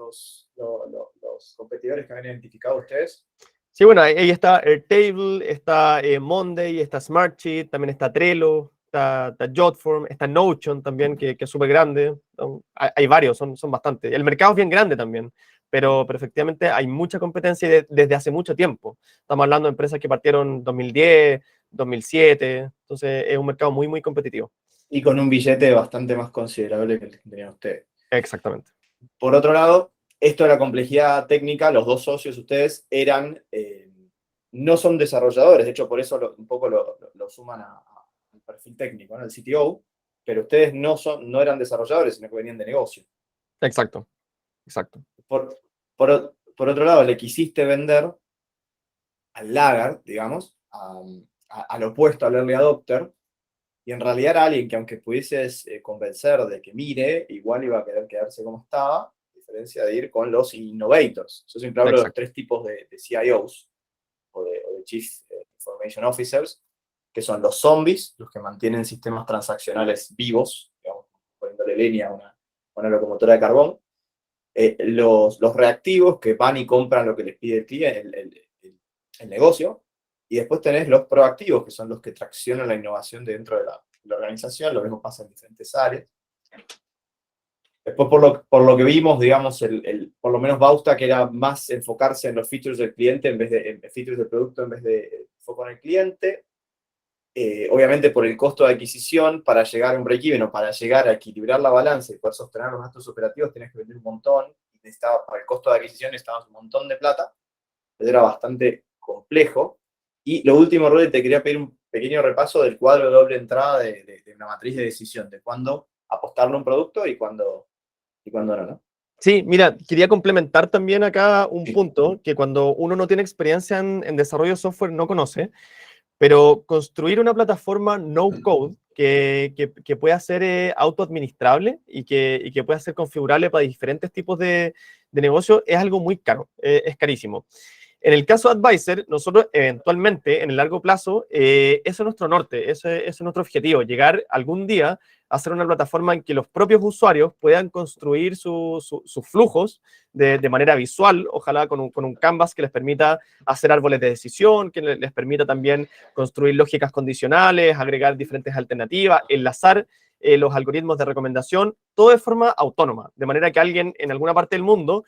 competidores que habían identificado ustedes? Sí, bueno, ahí está Airtable, está Monday, está Smartsheet, también está Trello, está Jotform, está Notion también, que es súper grande. Hay varios, son bastantes. El mercado es bien grande también, pero efectivamente hay mucha competencia desde hace mucho tiempo. Estamos hablando de empresas que partieron 2010, 2007, entonces es un mercado muy, muy competitivo. Y con un billete bastante más considerable que el que tenían ustedes. Exactamente. Por otro lado, esto de la complejidad técnica, los dos socios ustedes no son desarrolladores, de hecho por eso un poco lo suman al perfil técnico, ¿no? El CTO, pero ustedes no eran desarrolladores, sino que venían de negocio. Exacto, exacto. Por otro lado, le quisiste vender al laggard, digamos, al opuesto al early adopter, y en realidad era alguien que aunque pudieses convencer de que mire, igual iba a querer quedarse como estaba, a diferencia de ir con los innovators. Yo siempre hablo de los tres tipos de CIOs, o de Chief Information Officers, que son los zombies, los que mantienen sistemas transaccionales vivos, digamos, poniéndole leña a una locomotora de carbón, los reactivos, que van y compran lo que les pide el cliente, el negocio, y después tenés los proactivos, que son los que traccionan la innovación dentro de la organización. Lo mismo pasa en diferentes áreas. Después, por lo que vimos, digamos, por lo menos Bausta, que era más enfocarse en los features del cliente en features del producto en vez de foco en el cliente. Obviamente, por el costo de adquisición, para llegar a un break-even o para llegar a equilibrar la balanza y poder sostener los gastos operativos, tenés que vender un montón. Y para el costo de adquisición necesitabas un montón de plata. Era bastante complejo. Y lo último, Rodri, te quería pedir un pequeño repaso del cuadro de doble entrada de una matriz de decisión, de cuándo apostarle a un producto y cuándo no. Sí, mira, quería complementar también acá un punto que cuando uno no tiene experiencia en desarrollo de software no conoce, pero construir una plataforma no code que pueda ser autoadministrable y que pueda ser configurable para diferentes tipos de negocio es algo muy caro, es carísimo. En el caso de Advisor, nosotros eventualmente, en el largo plazo, ese es nuestro norte, ese es nuestro objetivo, llegar algún día a ser una plataforma en que los propios usuarios puedan construir sus flujos de manera visual, ojalá con un canvas que les permita hacer árboles de decisión, que les permita también construir lógicas condicionales, agregar diferentes alternativas, enlazar los algoritmos de recomendación, todo de forma autónoma, de manera que alguien en alguna parte del mundo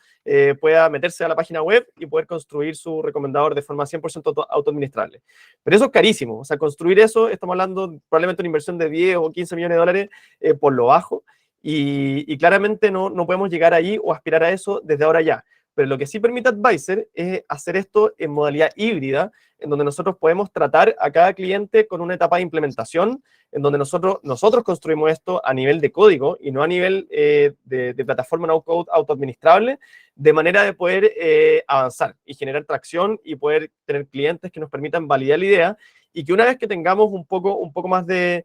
pueda meterse a la página web y poder construir su recomendador de forma 100% autoadministrable. Pero eso es carísimo, o sea, construir eso, estamos hablando probablemente de una inversión de 10 o 15 millones de dólares por lo bajo, y claramente no podemos llegar ahí o aspirar a eso desde ahora ya. pero lo que sí permite Advisor es hacer esto en modalidad híbrida, en donde nosotros podemos tratar a cada cliente con una etapa de implementación, en donde nosotros construimos esto a nivel de código y no a nivel de plataforma no-code autoadministrable, de manera de poder avanzar y generar tracción y poder tener clientes que nos permitan validar la idea y que una vez que tengamos un poco más de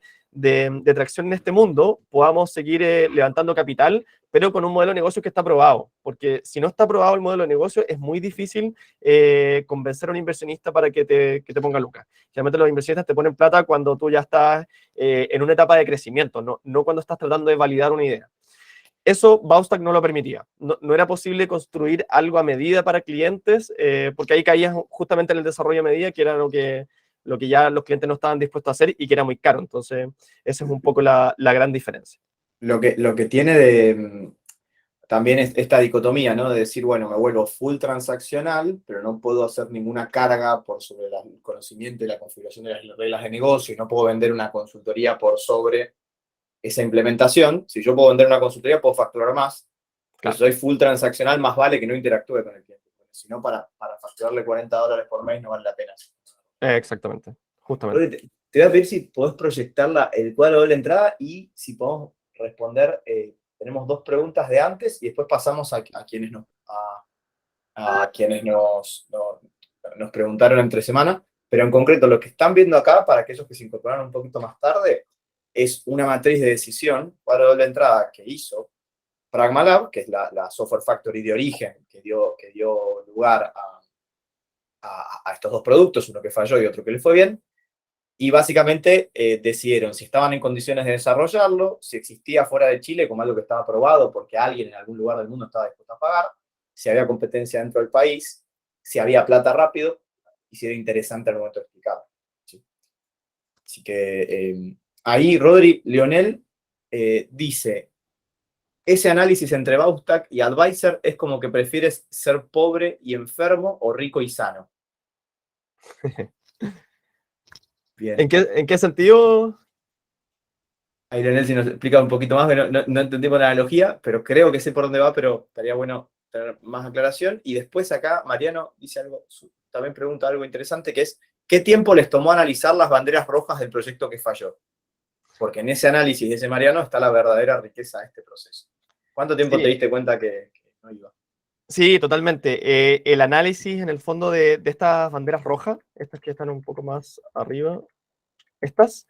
tracción en este mundo, podamos seguir levantando capital, pero con un modelo de negocio que está aprobado, porque si no está aprobado el modelo de negocio, es muy difícil convencer a un inversionista para que te ponga lucas. Generalmente los inversionistas te ponen plata cuando tú ya estás en una etapa de crecimiento, no cuando estás tratando de validar una idea. Eso Baustack no lo permitía. No era posible construir algo a medida para clientes, porque ahí caías justamente en el desarrollo a medida, que era lo que ya los clientes no estaban dispuestos a hacer y que era muy caro. Entonces, esa es un poco la gran diferencia. Lo que tiene de también es esta dicotomía, ¿no? De decir, bueno, me vuelvo full transaccional, pero no puedo hacer ninguna carga por sobre el conocimiento y la configuración de las reglas de negocio, y no puedo vender una consultoría por sobre esa implementación. Si yo puedo vender una consultoría, puedo facturar más. Pero Claro. si soy full transaccional, más vale que no interactúe con el cliente. Porque si no, para facturarle $40 por mes no vale la pena. Exactamente, justamente. Te voy a pedir si podés proyectar el cuadro de la entrada y si podemos responder. Tenemos 2 preguntas de antes y después pasamos a quienes nos preguntaron entre semana. Pero en concreto, lo que están viendo acá, para aquellos que se incorporaron un poquito más tarde, es una matriz de decisión, cuadro de doble entrada que hizo Pragmalab, que es la software factory de origen que dio lugar a estos 2 productos, uno que falló y otro que le fue bien. Y básicamente decidieron si estaban en condiciones de desarrollarlo, si existía fuera de Chile como algo que estaba aprobado porque alguien en algún lugar del mundo estaba dispuesto a pagar, si había competencia dentro del país, si había plata rápido y si era interesante al momento de explicarlo. ¿Sí? Así que ahí Rodri Leonel dice, ese análisis entre Baustack y Advisor es como que prefieres ser pobre y enfermo o rico y sano. Bien. ¿En qué sentido? Ahí Leonel si nos explica un poquito más, no entendimos la analogía, pero creo que sé por dónde va, pero estaría bueno tener más aclaración. Y después acá Mariano dice algo, también pregunta algo interesante, que es, ¿qué tiempo les tomó analizar las banderas rojas del proyecto que falló? Porque en ese análisis de ese Mariano está la verdadera riqueza de este proceso. ¿Cuánto tiempo te Sí, diste cuenta que no iba? sí, totalmente. El análisis en el fondo de estas banderas rojas, estas que están un poco más arriba, estas,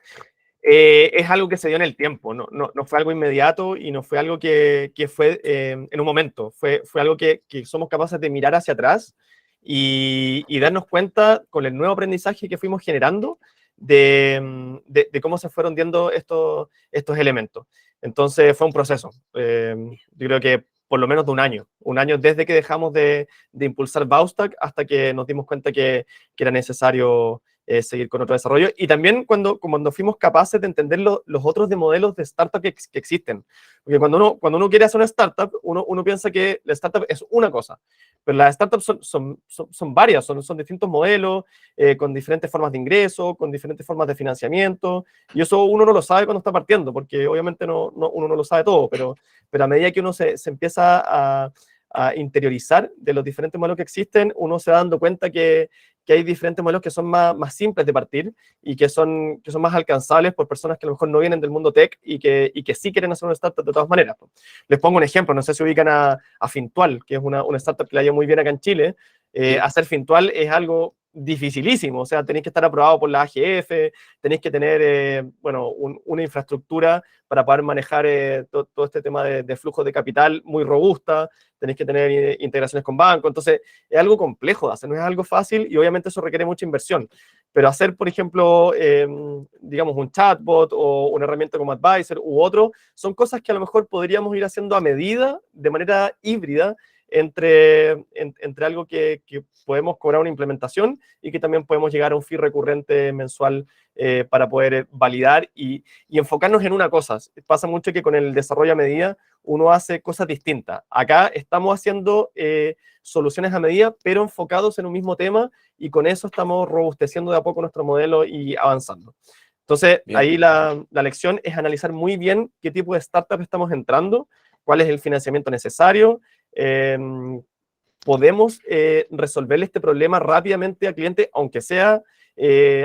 es algo que se dio en el tiempo, no fue algo inmediato y no fue algo que fue en un momento, fue algo que somos capaces de mirar hacia atrás y darnos cuenta con el nuevo aprendizaje que fuimos generando de cómo se fueron dando estos elementos. Entonces fue un proceso, yo creo que por lo menos de un año desde que dejamos de impulsar Baustack hasta que nos dimos cuenta que era necesario seguir con otro desarrollo. Y también cuando fuimos capaces de entender los otros de modelos de startup que existen. Porque cuando uno quiere hacer una startup, uno piensa que la startup es una cosa, pero las startups son varias, son distintos modelos, con diferentes formas de ingreso, con diferentes formas de financiamiento, y eso uno no lo sabe cuando está partiendo, porque obviamente uno no lo sabe todo, pero a medida que uno se empieza a interiorizar de los diferentes modelos que existen, uno se va dando cuenta que hay diferentes modelos que son más simples de partir y que son más alcanzables por personas que a lo mejor no vienen del mundo tech y que sí quieren hacer una startup de todas maneras. Les pongo un ejemplo, no sé si ubican a Fintual, que es una startup que la lleva muy bien acá en Chile. Sí. Hacer Fintual es algo dificilísimo, o sea, tenéis que estar aprobado por la AGF, tenéis que tener, una infraestructura para poder manejar todo este tema de flujo de capital muy robusta, tenéis que tener integraciones con bancos, entonces es algo complejo de hacer, no es algo fácil y obviamente eso requiere mucha inversión, pero hacer, por ejemplo, digamos, un chatbot o una herramienta como Advisor u otro, son cosas que a lo mejor podríamos ir haciendo a medida, de manera híbrida, entre algo que podemos cobrar una implementación y que también podemos llegar a un fee recurrente mensual para poder validar y enfocarnos en una cosa. Pasa mucho que con el desarrollo a medida uno hace cosas distintas. Acá estamos haciendo soluciones a medida, pero enfocados en un mismo tema y con eso estamos robusteciendo de a poco nuestro modelo y avanzando. Entonces, Bien. ahí la lección es analizar muy bien qué tipo de startup estamos entrando, cuál es el financiamiento necesario, podemos resolverle este problema rápidamente al cliente, aunque sea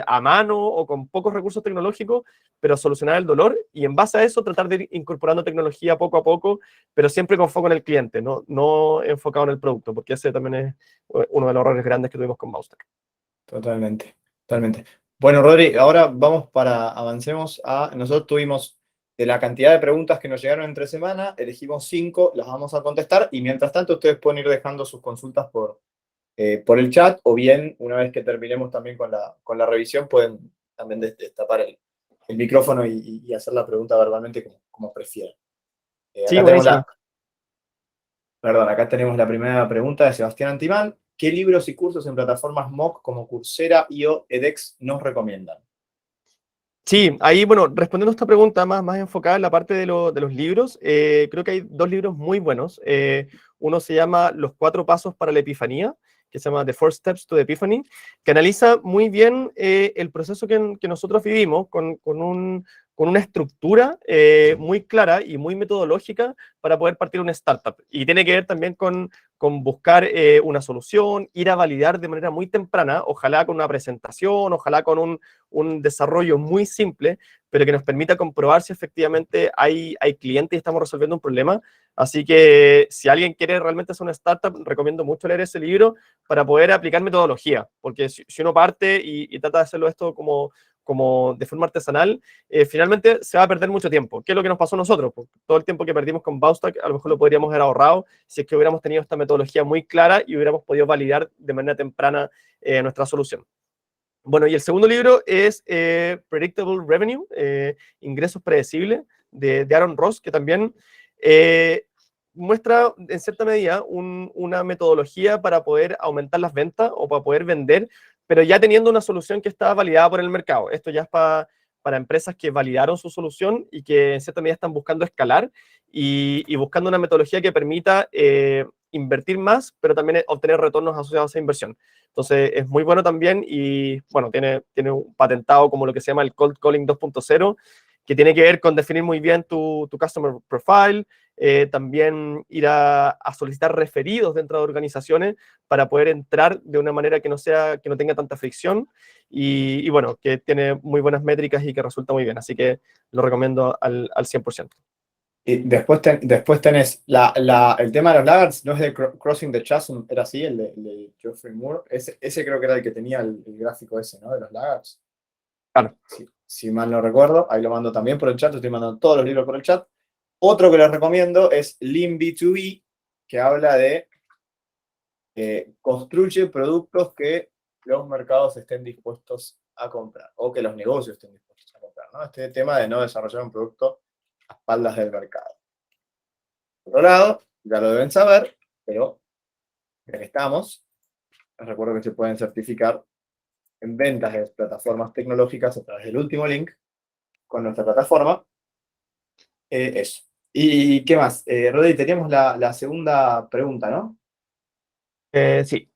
a mano o con pocos recursos tecnológicos, pero solucionar el dolor y en base a eso tratar de ir incorporando tecnología poco a poco, pero siempre con foco en el cliente, no enfocado en el producto, porque ese también es uno de los errores grandes que tuvimos con Mousetrack. Totalmente, totalmente. Bueno, Rodri, ahora avancemos a, nosotros tuvimos de la cantidad de preguntas que nos llegaron entre semana, elegimos 5, las vamos a contestar y mientras tanto ustedes pueden ir dejando sus consultas por el chat o bien una vez que terminemos también con la revisión pueden también destapar el micrófono y hacer la pregunta verbalmente como prefieran. Sí, buenísimo. Acá tenemos la primera pregunta de Sebastián Antimán. ¿Qué libros y cursos en plataformas MOOC como Coursera, IO, edX nos recomiendan? Sí, ahí, bueno, respondiendo a esta pregunta más enfocada en la parte de los libros, creo que hay 2 libros muy buenos. Uno se llama Los 4 pasos para la epifanía, que se llama The 4 Steps to the Epiphany, que analiza muy bien el proceso que nosotros vivimos con una estructura muy clara y muy metodológica para poder partir una startup. Y tiene que ver también con buscar una solución, ir a validar de manera muy temprana, ojalá con una presentación, ojalá con un desarrollo muy simple, pero que nos permita comprobar si efectivamente hay clientes y estamos resolviendo un problema. Así que si alguien quiere realmente hacer una startup, recomiendo mucho leer ese libro para poder aplicar metodología, porque si uno parte y trata de hacerlo esto como de forma artesanal, finalmente se va a perder mucho tiempo. ¿Qué es lo que nos pasó a nosotros? Porque todo el tiempo que perdimos con Mousetrack, a lo mejor lo podríamos haber ahorrado si es que hubiéramos tenido esta metodología muy clara y hubiéramos podido validar de manera temprana nuestra solución. Bueno, y el segundo libro es Predictable Revenue, Ingresos Predecibles, de Aaron Ross, que también muestra en cierta medida una metodología para poder aumentar las ventas o para poder vender, pero ya teniendo una solución que está validada por el mercado. Esto ya es para empresas que validaron su solución y que en cierta medida están buscando escalar y buscando una metodología que permita invertir más, pero también obtener retornos asociados a esa inversión. Entonces es muy bueno también y bueno, tiene un patentado como lo que se llama el Cold Calling 2.0, que tiene que ver con definir muy bien tu customer profile, también ir a solicitar referidos dentro de organizaciones para poder entrar de una manera que no tenga tanta fricción y bueno, que tiene muy buenas métricas y que resulta muy bien. Así que lo recomiendo al 100%. Y después tenés el tema de los laggards, ¿no es de Crossing the Chasm? ¿Era así, el de Geoffrey Moore? Ese creo que era el que tenía el gráfico ese, ¿no? De los laggards. Claro. Si mal no recuerdo, ahí lo mando también por el chat, estoy mandando todos los libros por el chat. Otro que les recomiendo es Lean B2B, que habla de construye productos que los mercados estén dispuestos a comprar, o que los negocios estén dispuestos a comprar, ¿no? Este tema de no desarrollar un producto a espaldas del mercado. Por otro lado, ya lo deben saber, pero ya que estamos, les recuerdo que se pueden certificar en ventas de plataformas tecnológicas a través del último link con nuestra plataforma. Eso. ¿Y qué más? Rodri, teníamos la segunda pregunta, ¿no? Sí.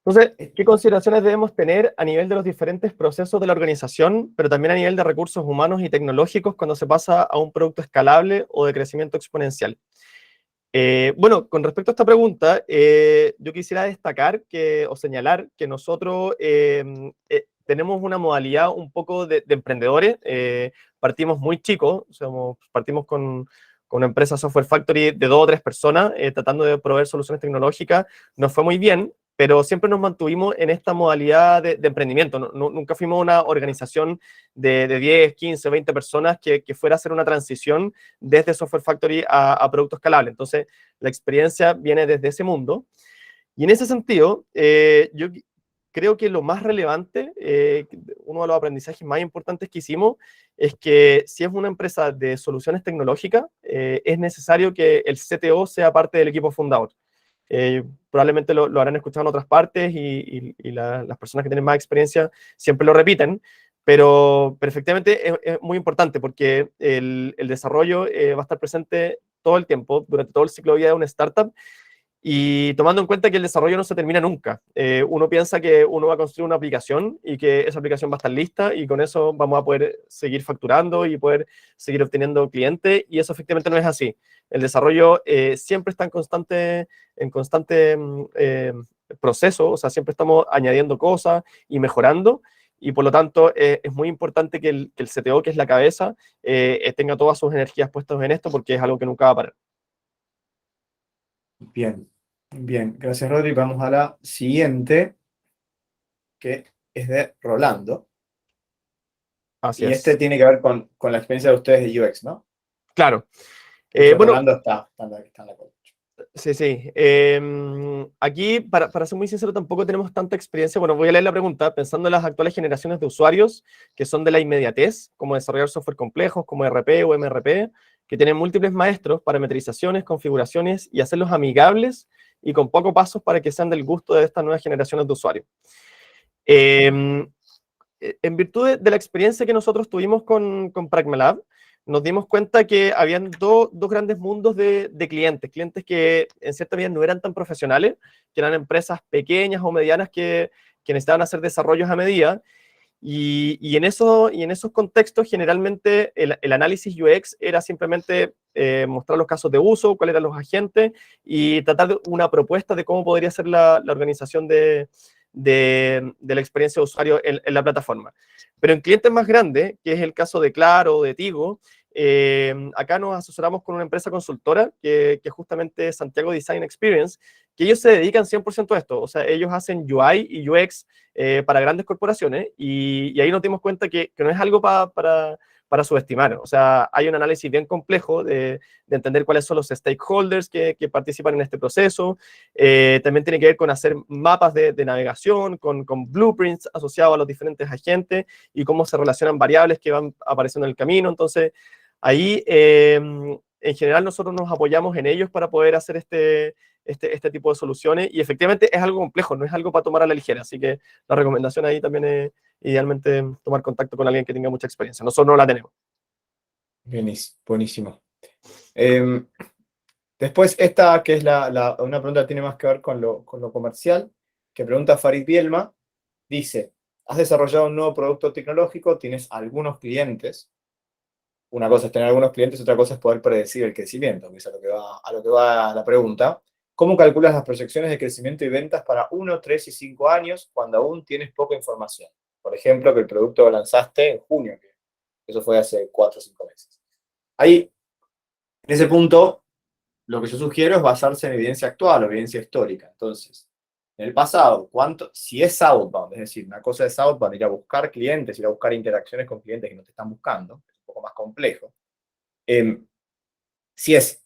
Entonces, ¿qué consideraciones debemos tener a nivel de los diferentes procesos de la organización, pero también a nivel de recursos humanos y tecnológicos cuando se pasa a un producto escalable o de crecimiento exponencial? Bueno, con respecto a esta pregunta, yo quisiera destacar o señalar que nosotros tenemos una modalidad un poco de emprendedores. Partimos muy chicos, partimos con una empresa Software Factory de 2 o 3 personas, tratando de proveer soluciones tecnológicas. Nos fue muy bien, pero siempre nos mantuvimos en esta modalidad de emprendimiento. Nunca fuimos una organización de 10, 15, 20 personas que fuera a hacer una transición desde Software Factory a producto escalable. Entonces, la experiencia viene desde ese mundo. Y en ese sentido, yo creo que lo más relevante, uno de los aprendizajes más importantes que hicimos, es que si es una empresa de soluciones tecnológicas, es necesario que el CTO sea parte del equipo fundador. Probablemente lo habrán escuchado en otras partes y las personas que tienen más experiencia siempre lo repiten, pero efectivamente es muy importante porque el desarrollo va a estar presente todo el tiempo, durante todo el ciclo de vida de una startup, Y tomando en cuenta que el desarrollo no se termina nunca. Uno piensa que uno va a construir una aplicación y que esa aplicación va a estar lista y con eso vamos a poder seguir facturando y poder seguir obteniendo clientes, y eso efectivamente no es así. El desarrollo siempre está en constante proceso, o sea, siempre estamos añadiendo cosas y mejorando, y por lo tanto es muy importante que el CTO, que es la cabeza, tenga todas sus energías puestas en esto, porque es algo que nunca va a parar. Bien, bien. Gracias, Rodri. Vamos a la siguiente, que es de Rolando. Así Y este es. tiene que ver con la experiencia de ustedes de UX, ¿no? Claro. De hecho, Bueno, Rolando está en la cola. sí, sí. Aquí, para ser muy sincero, tampoco tenemos tanta experiencia. Bueno, voy a leer la pregunta. Pensando en las actuales generaciones de usuarios que son de la inmediatez, como desarrollar software complejos como RP o MRP, que tienen múltiples maestros, parametrizaciones, configuraciones y hacerlos amigables y con pocos pasos para que sean del gusto de estas nuevas generaciones de usuarios. Em, en virtud de la experiencia que nosotros tuvimos con Pragmalab, nos dimos cuenta que habían dos grandes mundos de clientes que en cierta medida no eran tan profesionales, que eran empresas pequeñas o medianas que necesitaban hacer desarrollos a medida, y en esos contextos generalmente el análisis UX era simplemente mostrar los casos de uso, cuáles eran los agentes, y tratar de una propuesta de cómo podría ser la organización de la experiencia de usuario en la plataforma. Pero en clientes más grandes, que es el caso de Claro o de Tigo, acá nos asesoramos con una empresa consultora que justamente es Santiago Design Experience, que ellos se dedican 100% a esto. O sea, ellos hacen UI y UX para grandes corporaciones, y ahí nos dimos cuenta que no es algo para subestimar. O sea, hay un análisis bien complejo de entender cuáles son los stakeholders que participan en este proceso. También tiene que ver con hacer mapas de navegación, con blueprints asociados a los diferentes agentes y cómo se relacionan variables que van apareciendo en el camino. Entonces, ahí, en general, nosotros nos apoyamos en ellos para poder hacer este tipo de soluciones, y efectivamente es algo complejo, no es algo para tomar a la ligera, así que la recomendación ahí también es idealmente tomar contacto con alguien que tenga mucha experiencia. Nosotros no la tenemos. Buenísimo. Em, Después, esta que es una pregunta que tiene más que ver con lo comercial, que pregunta Farid Bielma, dice, has desarrollado un nuevo producto tecnológico, tienes algunos clientes. Una cosa es tener algunos clientes, otra cosa es poder predecir el crecimiento, que es a lo que va la pregunta. ¿Cómo calculas las proyecciones de crecimiento y ventas para 1, 3 y 5 años cuando aún tienes poca información? Por ejemplo, que el producto lo lanzaste en junio, que eso fue hace 4 o 5 meses. Ahí, en ese punto, lo que yo sugiero es basarse en evidencia actual o evidencia histórica. Entonces, en el pasado, si es outbound, es decir, una cosa es outbound, ir a buscar clientes, ir a buscar interacciones con clientes que no te están buscando, es un poco más complejo. Si es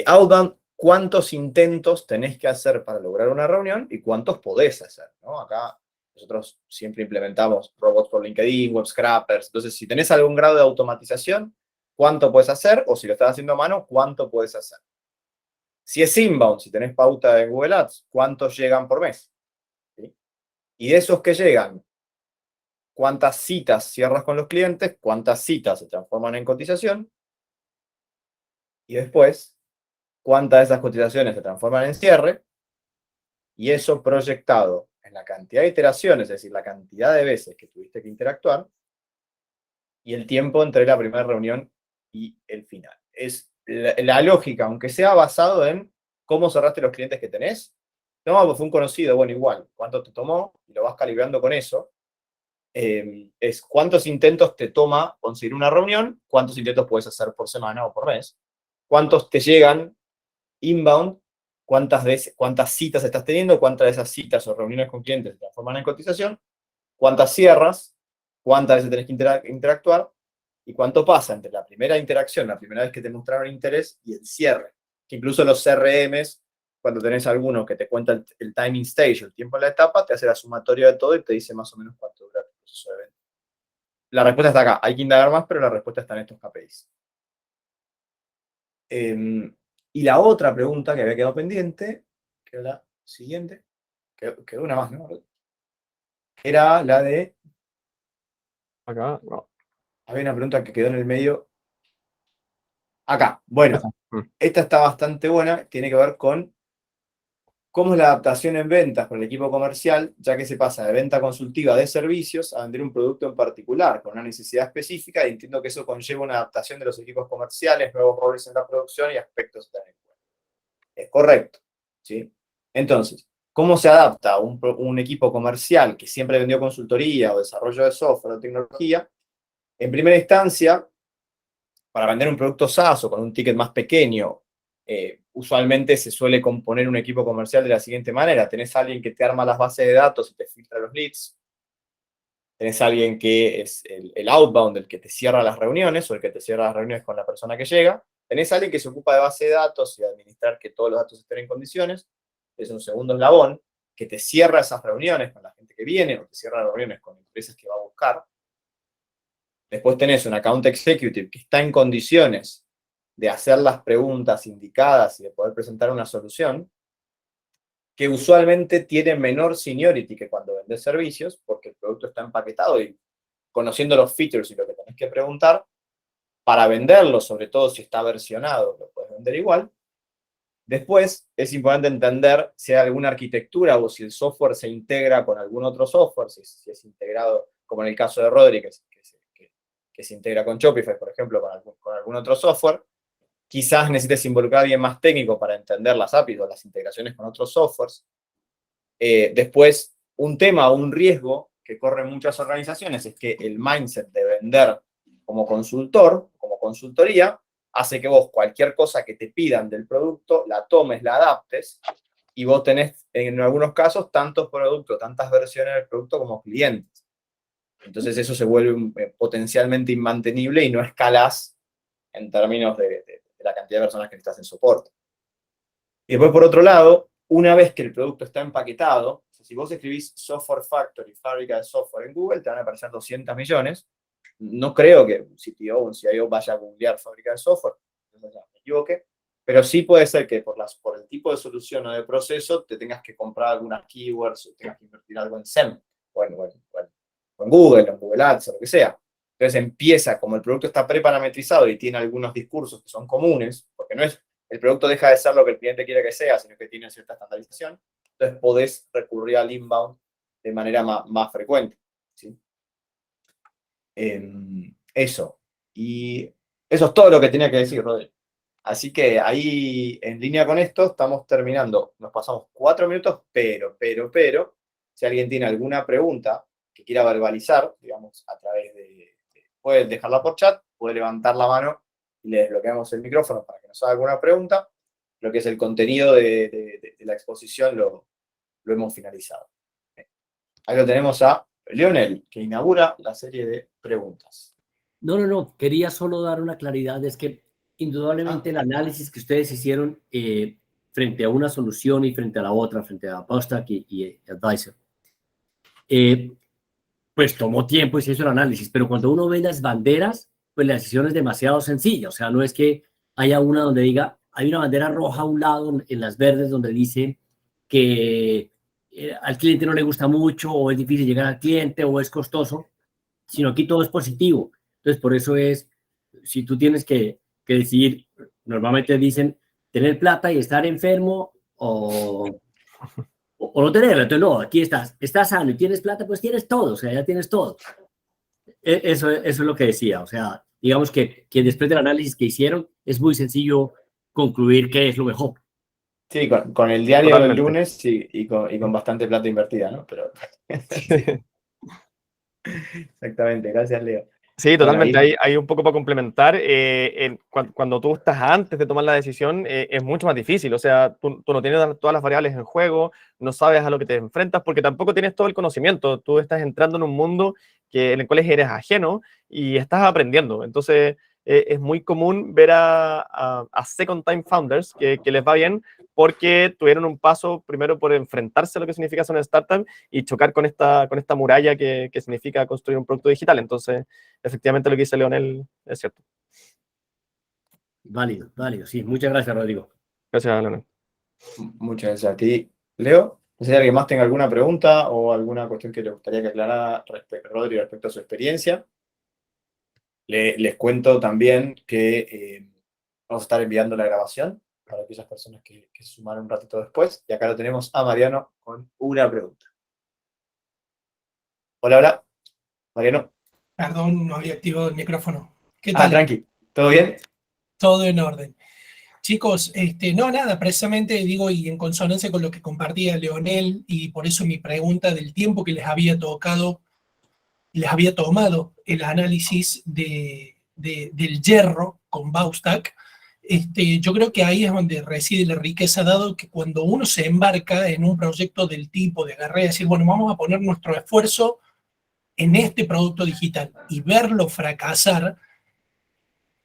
outbound, ¿cuántos intentos tenés que hacer para lograr una reunión y cuántos podés hacer? ¿No? Acá nosotros siempre implementamos robots por LinkedIn, web scrappers. Entonces, si tenés algún grado de automatización, ¿cuánto puedes hacer? O si lo estás haciendo a mano, ¿cuánto puedes hacer? Si es inbound, si tenés pauta en Google Ads, ¿cuántos llegan por mes? ¿Sí? Y de esos que llegan, ¿cuántas citas cierras con los clientes? ¿Cuántas citas se transforman en cotización? Y después, ¿cuántas de esas cotizaciones se transforman en cierre? Y eso proyectado en la cantidad de iteraciones, es decir, la cantidad de veces que tuviste que interactuar, y el tiempo entre la primera reunión y el final. Es la lógica, aunque sea basado en cómo cerraste los clientes que tenés. No, pues fue un conocido, bueno, igual, ¿cuánto te tomó? Y lo vas calibrando con eso. Es cuántos intentos te toma conseguir una reunión, cuántos intentos puedes hacer por semana o por mes, cuántos te llegan inbound, cuántas citas estás teniendo, cuántas de esas citas o reuniones con clientes se transforman en cotización, cuántas cierras, cuántas veces tenés que interactuar y cuánto pasa entre la primera interacción, la primera vez que te mostraron interés y el cierre. Que incluso los CRMs, cuando tenés alguno que te cuenta el timing stage, el tiempo en la etapa, te hace la sumatoria de todo y te dice más o menos cuánto dura el proceso de venta. La respuesta está acá. Hay que indagar más, pero la respuesta está en estos KPIs. Y la otra pregunta que había quedado pendiente, que era la siguiente, quedó una más, ¿no? Era la de, Acá, no. había una pregunta que quedó en el medio. Acá, bueno, Esa. esta está bastante buena, tiene que ver con ¿Cómo es la adaptación en ventas con el equipo comercial? Ya que se pasa de venta consultiva de servicios a vender un producto en particular, con una necesidad específica, y entiendo que eso conlleva una adaptación de los equipos comerciales, nuevos roles en la producción y aspectos a tener en cuenta. Es correcto, ¿sí? Entonces, ¿cómo se adapta un equipo comercial que siempre vendió consultoría o desarrollo de software o tecnología? En primera instancia, para vender un producto SaaS o con un ticket más pequeño, usualmente se suele componer un equipo comercial de la siguiente manera. Tenés a alguien que te arma las bases de datos y te filtra los leads. Tenés a alguien que es el outbound, el que te cierra las reuniones o el que te cierra las reuniones con la persona que llega. Tenés a alguien que se ocupa de base de datos y de administrar que todos los datos estén en condiciones. Es un segundo eslabón que te cierra esas reuniones con la gente que viene o te cierra reuniones con empresas que va a buscar. Después tenés un account executive que está en condiciones de hacer las preguntas indicadas y de poder presentar una solución, que usualmente tiene menor seniority que cuando vendes servicios, porque el producto está empaquetado y conociendo los features y lo que tenés que preguntar, para venderlo, sobre todo si está versionado, lo puedes vender igual. Después, es importante entender si hay alguna arquitectura o si el software se integra con algún otro software, si es integrado, como en el caso de Rodri, que se integra con Shopify, por ejemplo, con algún otro software. Quizás necesites involucrar a alguien más técnico para entender las APIs o las integraciones con otros softwares. Después, un tema o un riesgo que corren muchas organizaciones es que el mindset de vender como consultor, como consultoría, hace que vos cualquier cosa que te pidan del producto, la tomes, la adaptes, y vos tenés, en algunos casos, tantos productos, tantas versiones del producto como clientes. Entonces eso se vuelve potencialmente inmantenible y no escalás en términos de la cantidad de personas que necesitas en soporte. Y después, por otro lado, una vez que el producto está empaquetado, si vos escribís Software Factory, fábrica de software en Google, te van a aparecer 200 millones. No creo que un CTO o un CIO vaya a googlear fábrica de software, me equivoqué, pero sí puede ser que por el tipo de solución o de proceso te tengas que comprar algunas keywords o tengas que invertir algo en SEM, o en Google, o en Google Ads, o lo que sea. Entonces empieza, como el producto está preparametrizado y tiene algunos discursos que son comunes, porque no es, el producto deja de ser lo que el cliente quiere que sea, sino que tiene cierta estandarización, entonces podés recurrir al inbound de manera más frecuente, ¿sí? Eso. Y eso es todo lo que tenía que decir, Rodri. Así que ahí, en línea con esto, estamos terminando. Nos pasamos 4 minutos, pero, si alguien tiene alguna pregunta que quiera verbalizar, digamos, a través puede dejarla por chat, puede levantar la mano y le desbloqueamos el micrófono para que nos haga alguna pregunta. Lo que es el contenido de la exposición lo hemos finalizado. Ahí lo tenemos a Lionel, que inaugura la serie de preguntas. No. Quería solo dar una claridad. Es que indudablemente el análisis que ustedes hicieron frente a una solución y frente a la otra, frente a Postack y Advisor, pues tomó tiempo y se hizo el análisis. Pero cuando uno ve las banderas, pues la decisión es demasiado sencilla. O sea, no es que haya una donde diga, hay una bandera roja a un lado en las verdes donde dice que al cliente no le gusta mucho, o es difícil llegar al cliente, o es costoso, sino aquí todo es positivo. Entonces, por eso es, si tú tienes que decidir, normalmente dicen tener plata y estar enfermo o no tenerla. Entonces, no, aquí estás sano y tienes plata, pues tienes todo, o sea, ya tienes todo. Eso es lo que decía. O sea, digamos que después del análisis que hicieron, es muy sencillo concluir qué es lo mejor. Sí, con el diario del Totalmente. lunes sí, y con bastante plata invertida, ¿no? Pero, sí, exactamente, gracias, Leo. Sí, Bueno, totalmente. ahí, Hay un poco para complementar. Cuando tú estás antes de tomar la decisión, es mucho más difícil. O sea, tú no tienes todas las variables en juego, no sabes a lo que te enfrentas, porque tampoco tienes todo el conocimiento. Tú estás entrando en un mundo en el cual eres ajeno y estás aprendiendo. Entonces, es muy común ver a second time founders que les va bien porque tuvieron un paso primero por enfrentarse a lo que significa ser una startup y chocar con esta muralla que significa construir un producto digital. Entonces, efectivamente lo que dice Leonel es cierto. Válido, sí. Muchas gracias, Rodrigo. Gracias, Leonel. muchas gracias a ti, Leo. No sé si alguien más tenga alguna pregunta o alguna cuestión que le gustaría que aclarara Rodri respecto a su experiencia. Les cuento también que vamos a estar enviando la grabación para aquellas personas que se sumaron un ratito después. Y acá lo tenemos a Mariano con una pregunta. Hola, hola. Mariano. Perdón, no había activado el micrófono. ¿Qué tal? Tranqui. ¿Todo bien? Todo en orden. Chicos, no, nada, precisamente digo, y en consonancia con lo que compartía Leonel, y por eso mi pregunta del tiempo que les había tomado el análisis del hierro con Baustak, yo creo que ahí es donde reside la riqueza, dado que cuando uno se embarca en un proyecto del tipo de agarrar y decir, bueno, vamos a poner nuestro esfuerzo en este producto digital y verlo fracasar,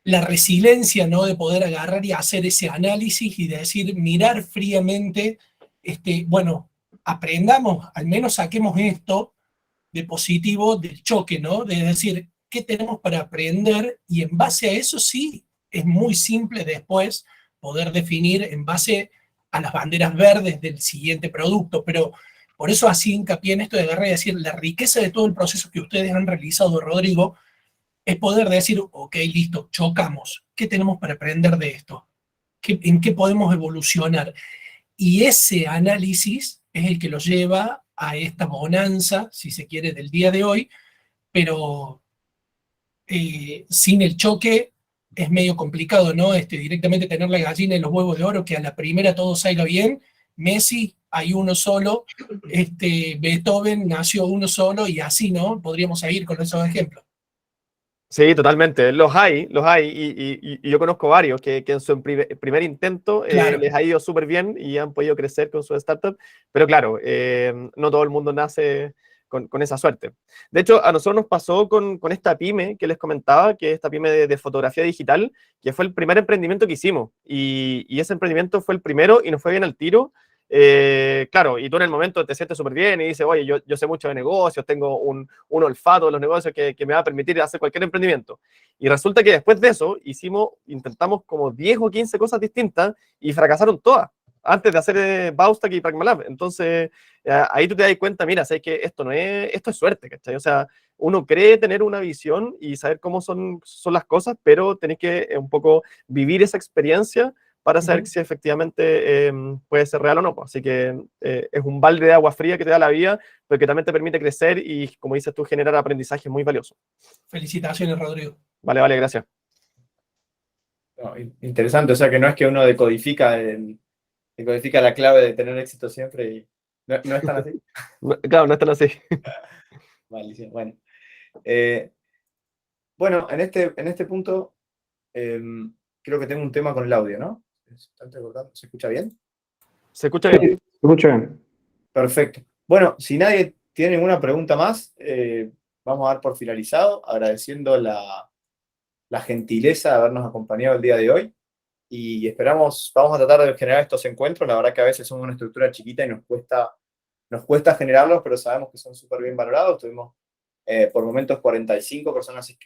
la resiliencia, ¿no? De poder agarrar y hacer ese análisis y de decir, mirar fríamente, bueno, aprendamos, al menos saquemos esto de positivo del choque, ¿no? De decir, ¿qué tenemos para aprender? Y en base a eso sí, es muy simple después poder definir en base a las banderas verdes del siguiente producto, pero por eso así hincapié en esto de agarrar y decir, la riqueza de todo el proceso que ustedes han realizado, Rodrigo, es poder decir, ok, listo, chocamos, ¿qué tenemos para aprender de esto? ¿En qué podemos evolucionar? Y ese análisis es el que lo lleva a esta bonanza, si se quiere, del día de hoy, pero sin el choque es medio complicado, ¿no? Directamente tener la gallina y los huevos de oro, que a la primera todo salga bien. Messi, hay uno solo, Beethoven nació uno solo, y así, ¿no? Podríamos seguir con esos ejemplos. Sí, totalmente. Los hay, y yo conozco varios que en su primer intento Claro. les ha ido súper bien y han podido crecer con su startup, pero claro, no todo el mundo nace con esa suerte. De hecho, a nosotros nos pasó con esta pyme que les comentaba, que es esta pyme de fotografía digital, que fue el primer emprendimiento que hicimos, y ese emprendimiento fue el primero y nos fue bien al tiro. Claro, y tú en el momento te sientes súper bien y dices, oye, yo sé mucho de negocios, tengo un olfato de los negocios que me va a permitir hacer cualquier emprendimiento. Y resulta que después de eso intentamos como 10 o 15 cosas distintas y fracasaron todas antes de hacer Baustak y Pragmalab. Entonces, ahí tú te das cuenta, mira, sabes que esto es suerte, ¿cachai? O sea, uno cree tener una visión y saber cómo son las cosas, pero tenés que un poco vivir esa experiencia para saber si efectivamente puede ser real o no. Así que es un balde de agua fría que te da la vida, pero que también te permite crecer y, como dices tú, generar aprendizaje muy valioso. Felicitaciones, Rodrigo. Vale, gracias. No, interesante, o sea que no es que uno decodifica la clave de tener éxito siempre y no es tan así. Claro, no es tan así. Malísimo. Bueno, en este punto creo que tengo un tema con el audio, ¿no? ¿Se escucha bien? ¿Se escucha bien? Sí, se escucha bien. Perfecto. Bueno, si nadie tiene ninguna pregunta más, vamos a dar por finalizado, agradeciendo la gentileza de habernos acompañado el día de hoy. Y vamos a tratar de generar estos encuentros. La verdad que a veces somos una estructura chiquita y nos cuesta generarlos, pero sabemos que son súper bien valorados. Tuvimos por momentos 45 personas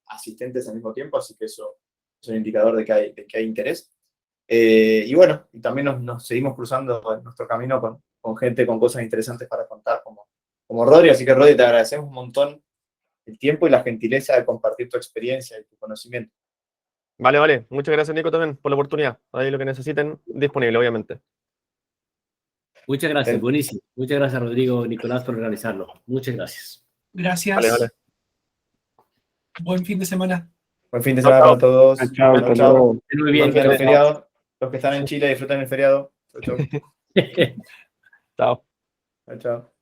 asistentes al mismo tiempo, así que eso es un indicador de que hay interés. Y bueno, y también nos seguimos cruzando en nuestro camino con gente con cosas interesantes para contar, como Rodri. Así que, Rodri, te agradecemos un montón el tiempo y la gentileza de compartir tu experiencia y tu conocimiento. Vale. Muchas gracias, Nico, también por la oportunidad. Ahí lo que necesiten, disponible, obviamente. Muchas gracias, buenísimo. Muchas gracias, Rodrigo, Nicolás, por organizarlo. Muchas gracias. Gracias. Vale. Buen fin de semana. Buen fin de semana para todos. Chao. Muy bien. Disfruten el feriado. Los que están en Chile, disfruten el feriado. Chao. Chao. Chao.